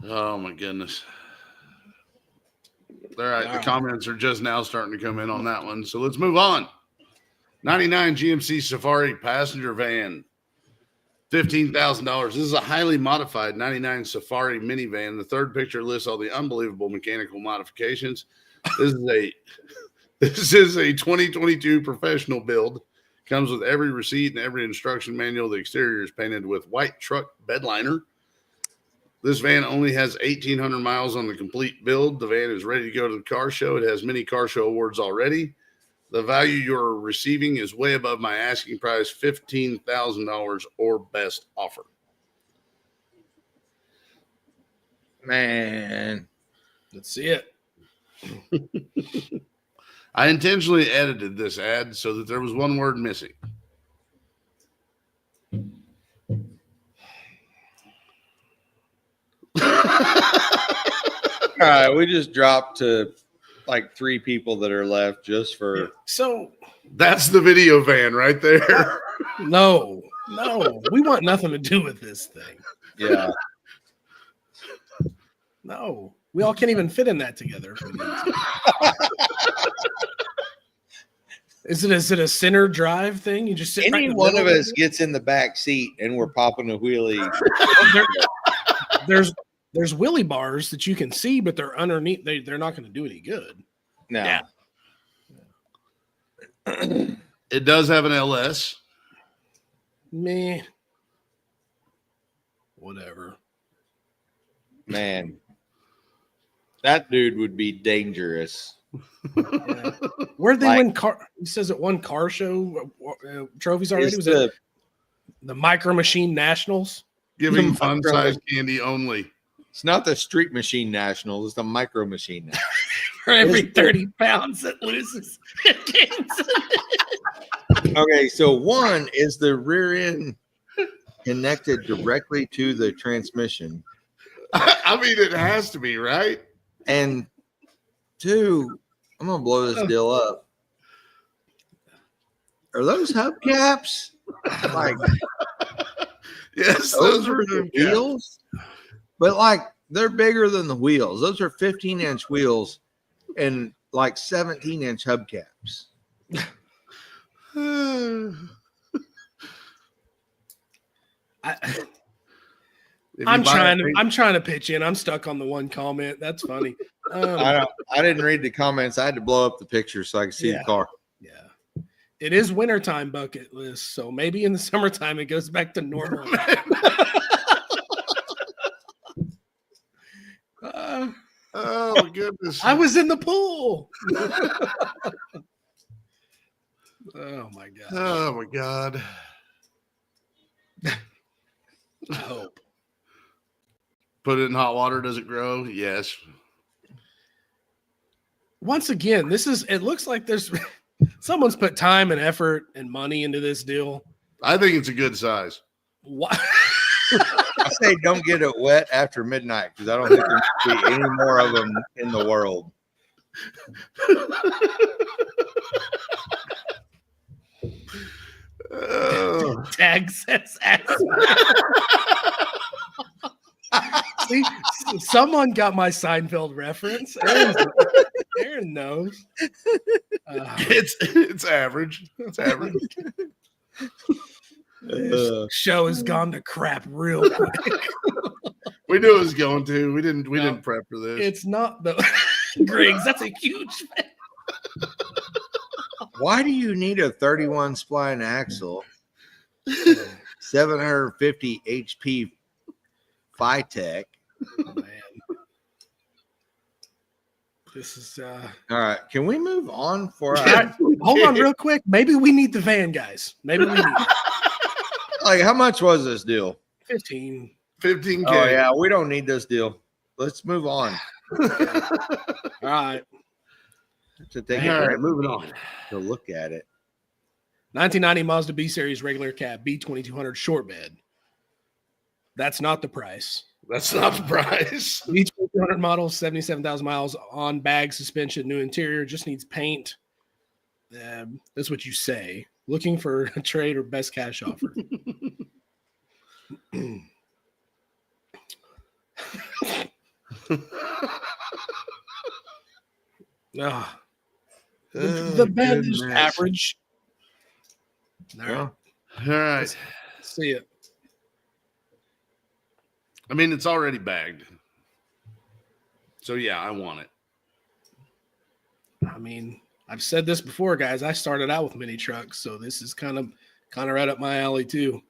Oh my goodness. All right, the comments are just now starting to come in on that one. So let's move on. 99 GMC Safari passenger van. $15,000. This is a highly modified 99 Safari minivan. The third picture lists all the unbelievable mechanical modifications. This is a 2022 professional build. Comes with every receipt and every instruction manual. The exterior is painted with white truck bed liner. This van only has 1,800 miles on the complete build. The van is ready to go to the car show. It has many car show awards already. The value you're receiving is way above my asking price, $15,000 or best offer. Man, Let's see it. I intentionally edited this ad so that there was one word missing. all right, we just dropped to like 3 people that are left just for. So That's the video van right there. no, we want nothing to do with this thing. Yeah. No, we all can't even fit in that together. If we need to. Is it a center drive thing? You just sit Any right in the one middle of it? us gets in the back seat and we're popping a wheelie. There's wheelie bars that you can see, but they're underneath. They're not going to do any good. No. Yeah. It does have an LS. Meh. Whatever. Man, that dude would be dangerous. Yeah. Where'd they win car? He says it won car show trophies already. Was it the Micro Machine Nationals? Giving fun size candy only. It's not the Street Machine National. It's the Micro Machine National. For every 30 pounds it loses, it gains. Okay, so one is the rear end connected directly to the transmission. I mean, it has to be, right? And 2, I'm gonna blow this deal up. Are those hubcaps? Like Yes, those are the the wheels, but like they're bigger than the wheels. Those are 15-inch wheels and like 17-inch hubcaps. I'm trying to pitch in. I'm stuck on the one comment. That's funny. I didn't read the comments. I had to blow up the picture so I could see the car. Yeah. It is wintertime bucket list, so maybe in the summertime it goes back to normal. Oh my goodness! I was in the pool. Oh my god! Oh my god! I hope. Put it in hot water. Does it grow? Yes. Once again, it looks like there's someone's put time and effort and money into this deal. I think it's a good size. What? I say don't get it wet after midnight because I don't think there should be any more of them in the world. Tag says ass. See, someone got my Seinfeld reference. Aaron knows. It's average. It's average. This show has gone to crap real quick. We knew it was going to. We didn't prep for this. It's not the Griggs. That's a huge fan. Why do you need a 31 spline axle, 750 HP Phytech? Oh, man. This is all right. Can we move on for hold on real quick? Maybe we need the van, guys. Maybe we need it. Like, how much was this deal? 15. 15K. Oh yeah, we don't need this deal. Let's move on. All right. To take All right, moving on. To look at it. 1990 Mazda B Series regular cab B2200 short bed. That's not the price. That's not the price. B2200 model, 77,000 miles on bag suspension, new interior, just needs paint. That's what you say. Looking for a trade or best cash offer. The bed is average. All right. All right. Let's see it. I mean, it's already bagged. So, yeah, I want it. I mean, I've said this before, guys. I started out with mini trucks, so this is kind of right up my alley, too.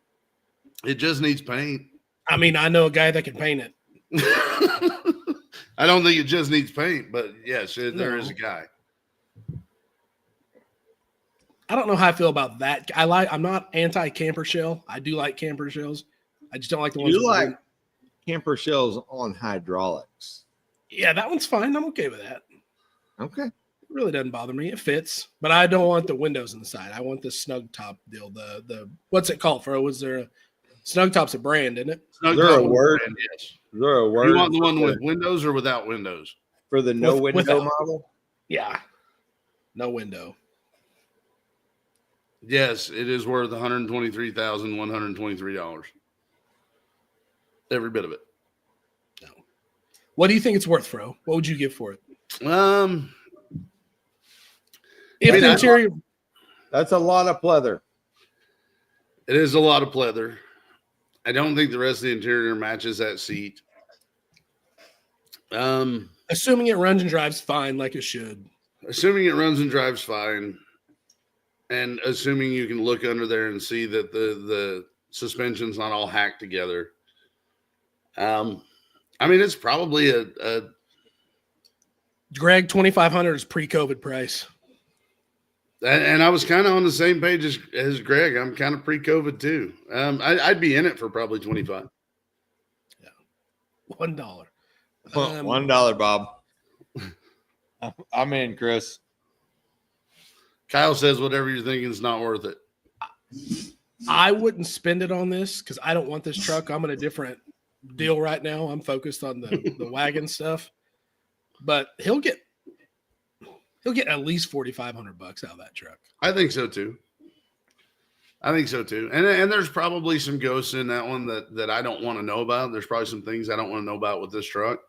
It just needs paint. I mean, I know a guy that can paint it. I don't think it just needs paint, but yes, there is a guy. I don't know how I feel about that. I'm not anti-camper shell. I do like camper shells. I just don't like the ones. You like camper shells on hydraulics? Yeah, that one's fine. I'm okay with that. Okay. It really doesn't bother me. It fits, but I don't want the windows in the side. I want the snug top deal. The what's it called, Fro? Was there a snug top's a brand, isn't it? Snug is there a top word? Brand, yes. Is there a word? You want the one with windows or without windows? For the no window without. model? Yeah. No window. Yes, it is worth $123,123. Every bit of it. No. What do you think it's worth, Fro? What would you give for it? If the interior, That's a lot of pleather. it is a lot of pleather. I don't think the rest of the interior matches that seat. assuming it runs and drives fine like it should. Assuming it runs and drives fine, and assuming you can look under there and see that the suspension's not all hacked together. I mean, it's probably a Greg, 2,500 is pre-COVID price. and I was kind of on the same page as Greg. I'm kind of pre-COVID too. I'd be in it for probably 25. Yeah, $1. $1, Bob. I'm in, Chris. Kyle says whatever you're thinking is not worth it. I wouldn't spend it on this because I don't want this truck. I'm in a different deal right now. I'm focused on the wagon stuff. But he'll get He'll get at least $4,500 out of that truck. I think so too. And there's probably some ghosts in that one that I don't want to know about. There's probably some things I don't want to know about with this truck.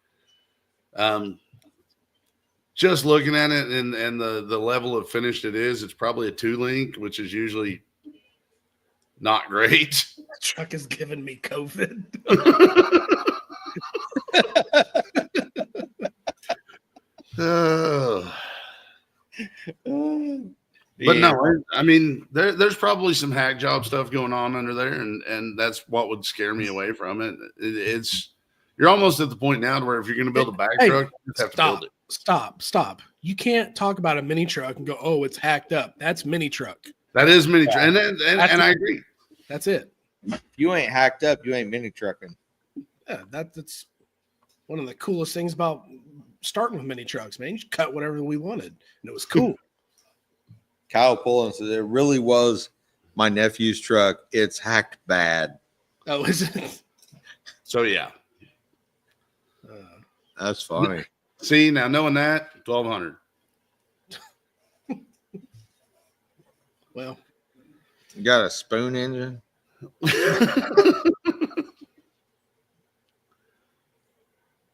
Just looking at it and the level of finished it is, it's probably a 2-link, which is usually not great. That truck is giving me COVID. But no, I mean, there's probably some hack job stuff going on under there, and that's what would scare me away from it. It's you're almost at the point now to where if you're going to build a bag truck, you just have to build it. Stop. You can't talk about a mini truck and go, oh, it's hacked up. That's mini truck. That is mini truck, and I agree. That's it. You ain't hacked up. You ain't mini trucking. Yeah, that's one of the coolest things about starting with mini trucks, man. You just cut whatever we wanted, and it was cool. Kyle Pullen says it really was my nephew's truck. It's hacked bad. Oh, is it? So yeah, That's funny. See, now knowing that, 1,200. Well, You got a spoon engine?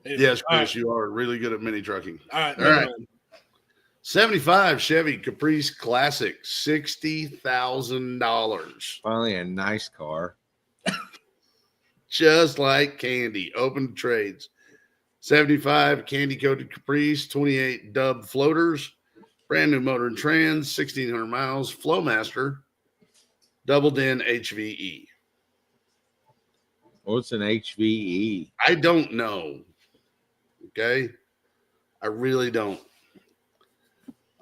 Yes, Chris, right. you are really good at mini trucking. All right. All right. 75 Chevy Caprice Classic, $60,000. Finally, a nice car. Just like candy. Open trades. 75 candy coated Caprice, 28 dub floaters, brand new motor and trans, 1,600 miles, Flowmaster, double din HVE. What's an HVE? I don't know. Okay. I really don't.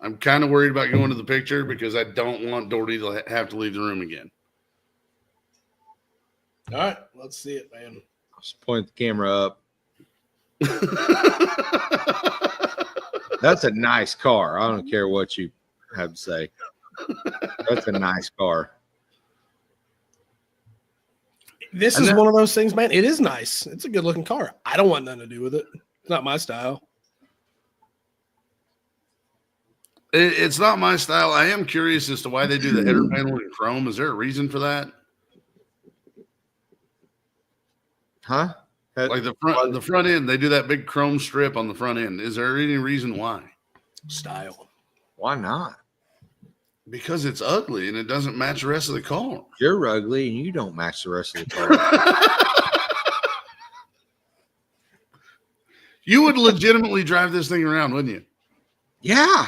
I'm kind of worried about going to the picture because I don't want Doherty to have to leave the room again. All right. Let's see it, man. Just point the camera up. That's a nice car. I don't care what you have to say. That's a nice car. This is one of those things, man. It is nice. It's a good looking car. I don't want nothing to do with it. It's not my style. It's not my style. I am curious as to why they do the header panel in chrome. Is there a reason for that? Huh? Like the front end, they do that big chrome strip on the front end. Is there any reason why? Style. Why not? Because it's ugly and it doesn't match the rest of the car. You're ugly and you don't match the rest of the car. You would legitimately drive this thing around, wouldn't you? Yeah.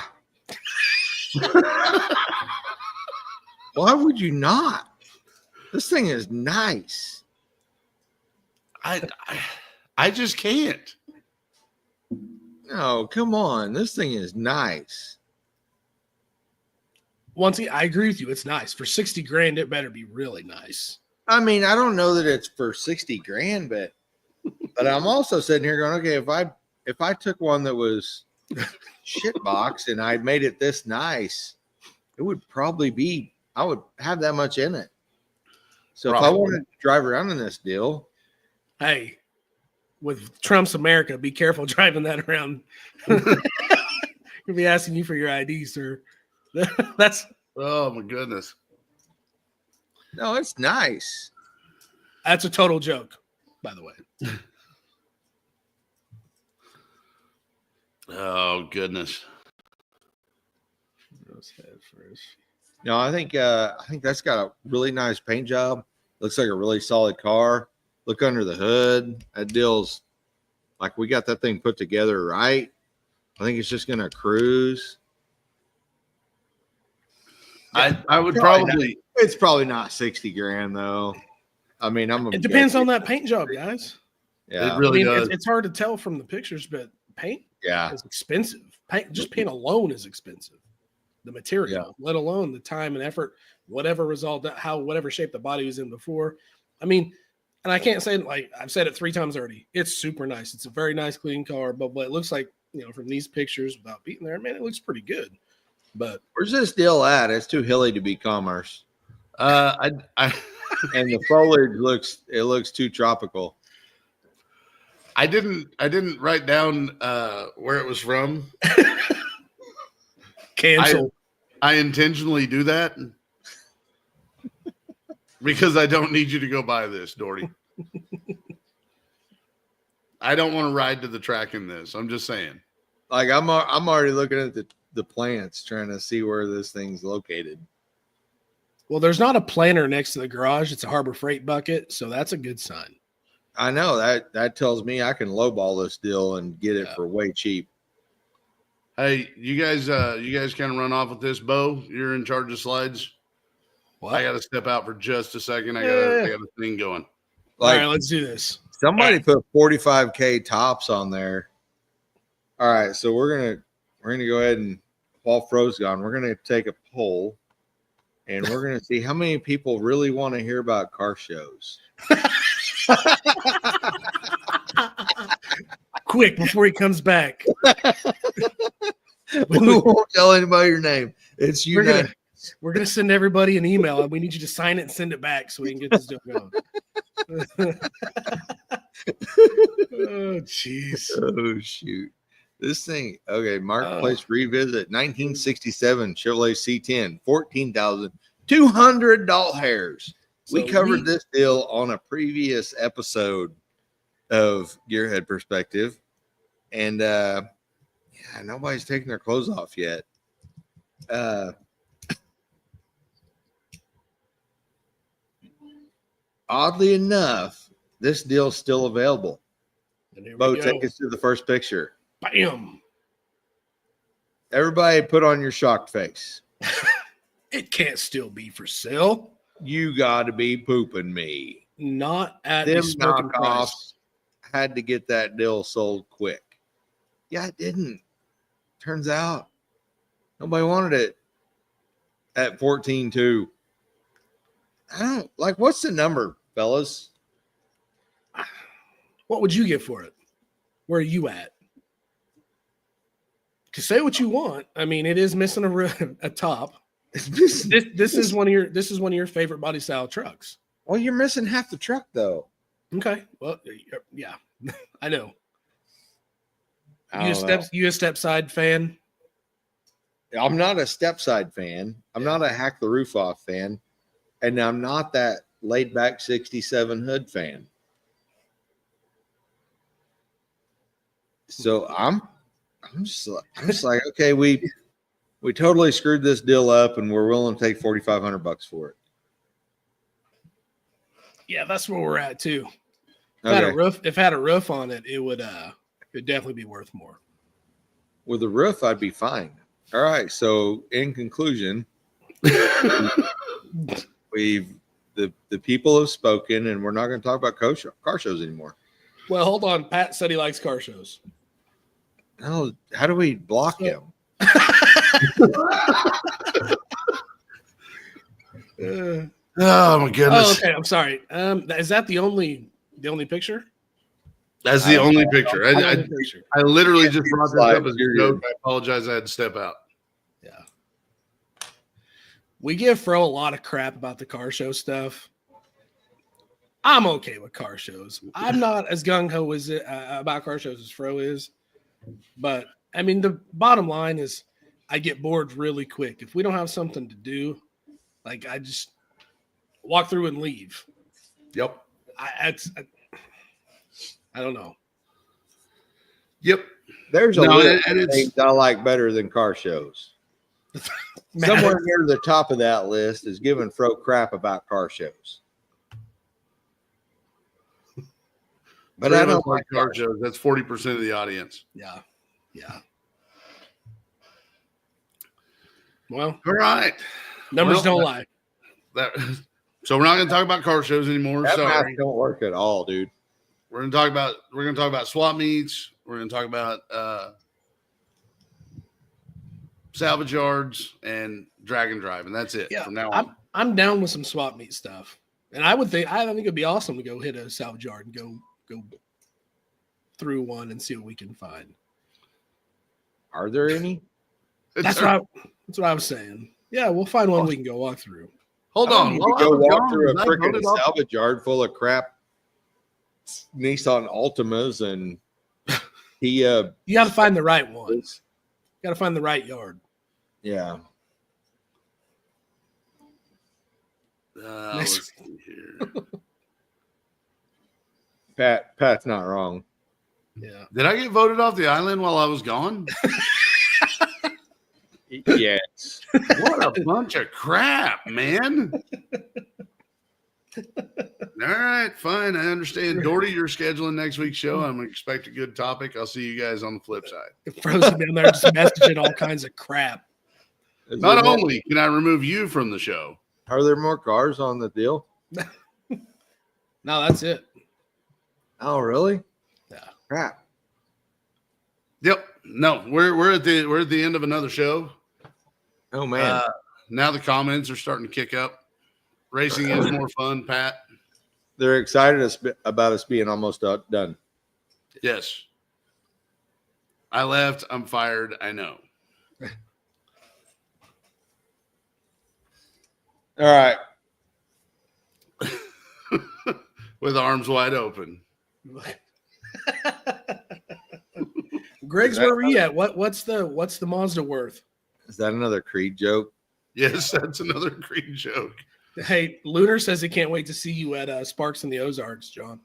Why would you not? This thing is nice. I just can't. No, come on. This thing is nice. Once again, I agree with you. It's nice. For 60 grand, it better be really nice. I mean, I don't know that it's for 60 grand, but I'm also sitting here going, okay, if I took one that was shit box and I made it this nice, it would probably be, I would have that much in it. So probably. If I wanted to drive around in this deal. Hey, with Trump's America, be careful driving that around. He'll be asking you for your ID, sir. That's oh my goodness. No, it's nice. That's a total joke, by the way. Oh goodness. No, I think that's got a really nice paint job. Looks like a really solid car. Look under the hood. That deal's like we got that thing put together right. I think it's just gonna cruise. I would probably it's probably not 60 grand though. I mean, it depends on that paint job, guys. Yeah, it really does. It's hard to tell from the pictures, but paint is expensive. Paint alone is expensive. The material, let alone the time and effort, whatever shape the body was in before. I mean, and I can't say, like I've said it 3 times already, it's super nice. It's a very nice, clean car, but what it looks like, from these pictures without being there, man, it looks pretty good. But where's this deal at? It's too hilly to be commerce. And the foliage looks too tropical. I didn't write down where it was from. Cancel. I intentionally do that because I don't need you to go buy this, Doherty. I don't want to ride to the track in this. I'm just saying. Like I'm already looking at the plants, trying to see where this thing's located. Well, there's not a planter next to the garage. It's a Harbor Freight bucket, so that's a good sign. I know that tells me I can lowball this deal and get it for way cheap. Hey, you guys kind of run off with this, Bo. You're in charge of slides. What? I got to step out for just a second. I got a thing going. Like, all right, let's do this. Somebody put 45K tops on there. All right, so we're gonna go ahead and while Fro's gone, we're gonna take a poll, and we're gonna see how many people really want to hear about car shows. Quick before he comes back. We won't tell anybody your name. It's you. We're gonna send everybody an email, and we need you to sign it and send it back so we can get this deal going. Oh jeez. Oh shoot. This thing, okay, Marketplace revisit 1967 Chevrolet C10, $14,200. We covered this deal on a previous episode of Gearhead Perspective, and nobody's taking their clothes off yet. Oddly enough, this deal's still available. Bo, take us to the first picture. Bam! Everybody put on your shocked face. It can't still be for sale. You got to be pooping me. Not at them the smoking knockoffs price. Had to get that deal sold quick. Yeah, it didn't. Turns out nobody wanted it at 14.2. I don't like, what's the number, fellas? What would you get for it? Where are you at? To say what you want. I mean, it is missing a top. This is one of your favorite body style trucks. Well, you're missing half the truck though. Okay. Well, yeah, I know. You a step side fan? I'm not a step side fan. I'm not a hack the roof off fan, and I'm not that laid back 67 hood fan. So I'm just like, okay, we totally screwed this deal up, and we're willing to take $4,500 for it. Yeah, that's where we're at too. If Okay. it had a roof on it, it would it'd definitely be worth more. With a roof, I'd be fine. All right. So in conclusion, the people have spoken, and we're not going to talk about car shows anymore. Well, hold on. Pat said he likes car shows. Oh, how do we block him? Oh my goodness! Oh, okay. I'm sorry. Is that the only picture? That's the only picture. I literally just brought this up as a joke. I apologize. I had to step out. Yeah. We give Fro a lot of crap about the car show stuff. I'm okay with car shows. I'm not as gung-ho as about car shows as Fro is. But, I mean, the bottom line is I get bored really quick. If we don't have something to do, like, I just walk through and leave. Yep. I don't know. Yep. There's a list of things I like better than car shows. Somewhere near the top of that list is giving Fro crap about car shows. But I don't like car shows. That's 40% of the audience. Yeah. Yeah. Well, all right. Numbers don't lie. So we're not going to talk about car shows anymore. That math don't work at all, dude. We're going to talk about swap meets. We're going to talk about salvage yards and drag and drive, and that's it. Yeah, from now on. I'm down with some swap meet stuff, and I think it'd be awesome to go hit a salvage yard and go through one and see what we can find. Are there any? That's what I was saying. Yeah, we'll find one we can go walk through. Hold on. You go walk through a freaking salvage yard full of crap Nissan Altimas, and you got to find the right ones. You got to find the right yard. Yeah. Let's see here. Pat's not wrong. Yeah. Did I get voted off the island while I was gone? Yes. What a bunch of crap, man. All right, fine. I understand. Doherty, you're scheduling next week's show. I'm expect a good topic. I'll see you guys on the flip side. Frozen down there just messaging all kinds of crap. Not only can I remove you from the show. Are there more cars on the deal? No, that's it. Oh, really? Yeah. Crap. Yep. No, we're at the end of another show. Oh man. Now the comments are starting to kick up. Racing is more fun, Pat. They're excited about us being almost done. Yes. I left. I'm fired. I know. All right. With arms wide open. Greg's, where were you at? What's the Mazda worth? Is that another Creed joke? Yes, that's another green joke. Hey, Lunar says he can't wait to see you at Sparks in the Ozarks, John.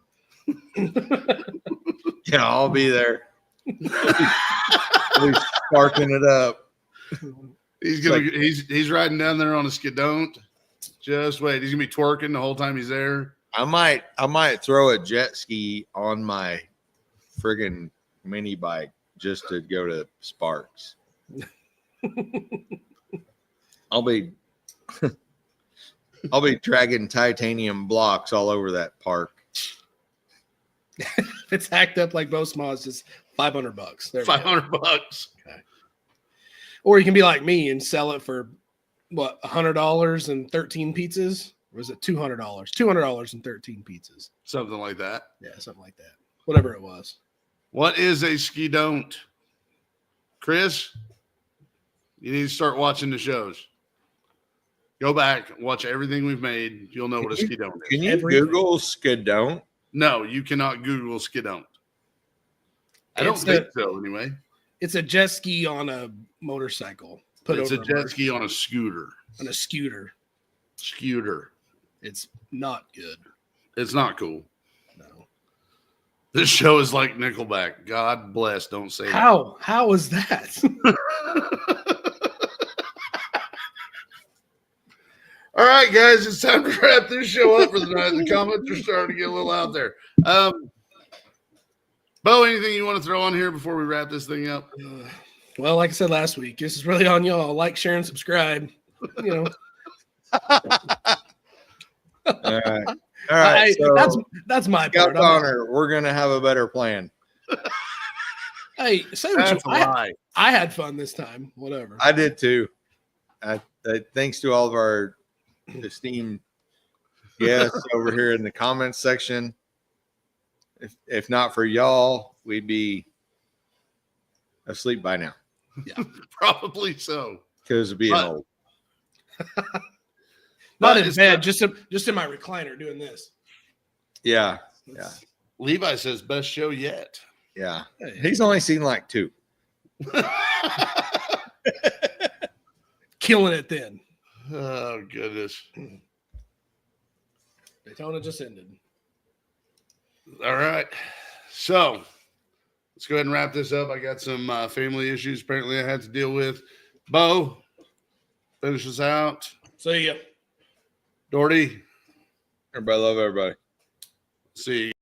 Yeah, I'll be there. I'll be sparking it up. He's riding down there on a skidon't. Just wait. He's gonna be twerking the whole time he's there. I might throw a jet ski on my friggin' mini bike just to go to Sparks. I'll be dragging titanium blocks all over that park. If it's hacked up like most mods, just $500. There we go. $500. Okay. Or you can be like me and sell it for what, $100 and 13 pizzas? Or was it $200? $200 and 13 pizzas. Something like that. Yeah, something like that. Whatever it was. What is a skidon't? Chris, you need to start watching the shows. Go back, watch everything we've made. You'll know what a skidon't is. Can you Everything. Google skidon't? No, you cannot Google skidon't. I don't think so, anyway. It's a jet ski on a motorcycle. It's a jet ski on a scooter. On a scooter. Scooter. It's not good. It's not cool. No. This show is like Nickelback. God bless. Don't say that. How is that? All right, guys, it's time to wrap this show up for the night. The comments are starting to get a little out there. Bo, anything you want to throw on here before we wrap this thing up? Well, like I said last week, this is really on y'all. Like, share, and subscribe. You know. All right. All right. So that's my Scout part. Connor, we're gonna have a better plan. Hey, say what That's you a lie. I had fun this time. Whatever. I did too. Thanks to all of our esteemed guests over here in the comments section. If not for y'all, we'd be asleep by now Probably so. because of being old. Not But in it's bed, just in my recliner doing this. Yeah, yeah, Levi says best show yet. yeah. Hey. He's only seen like 2. Killing it then. Oh, goodness. Daytona just ended. All right. So let's go ahead and wrap this up. I got some family issues apparently I had to deal with. Bo, finish us out. See ya. Doherty, Everybody love everybody. see you.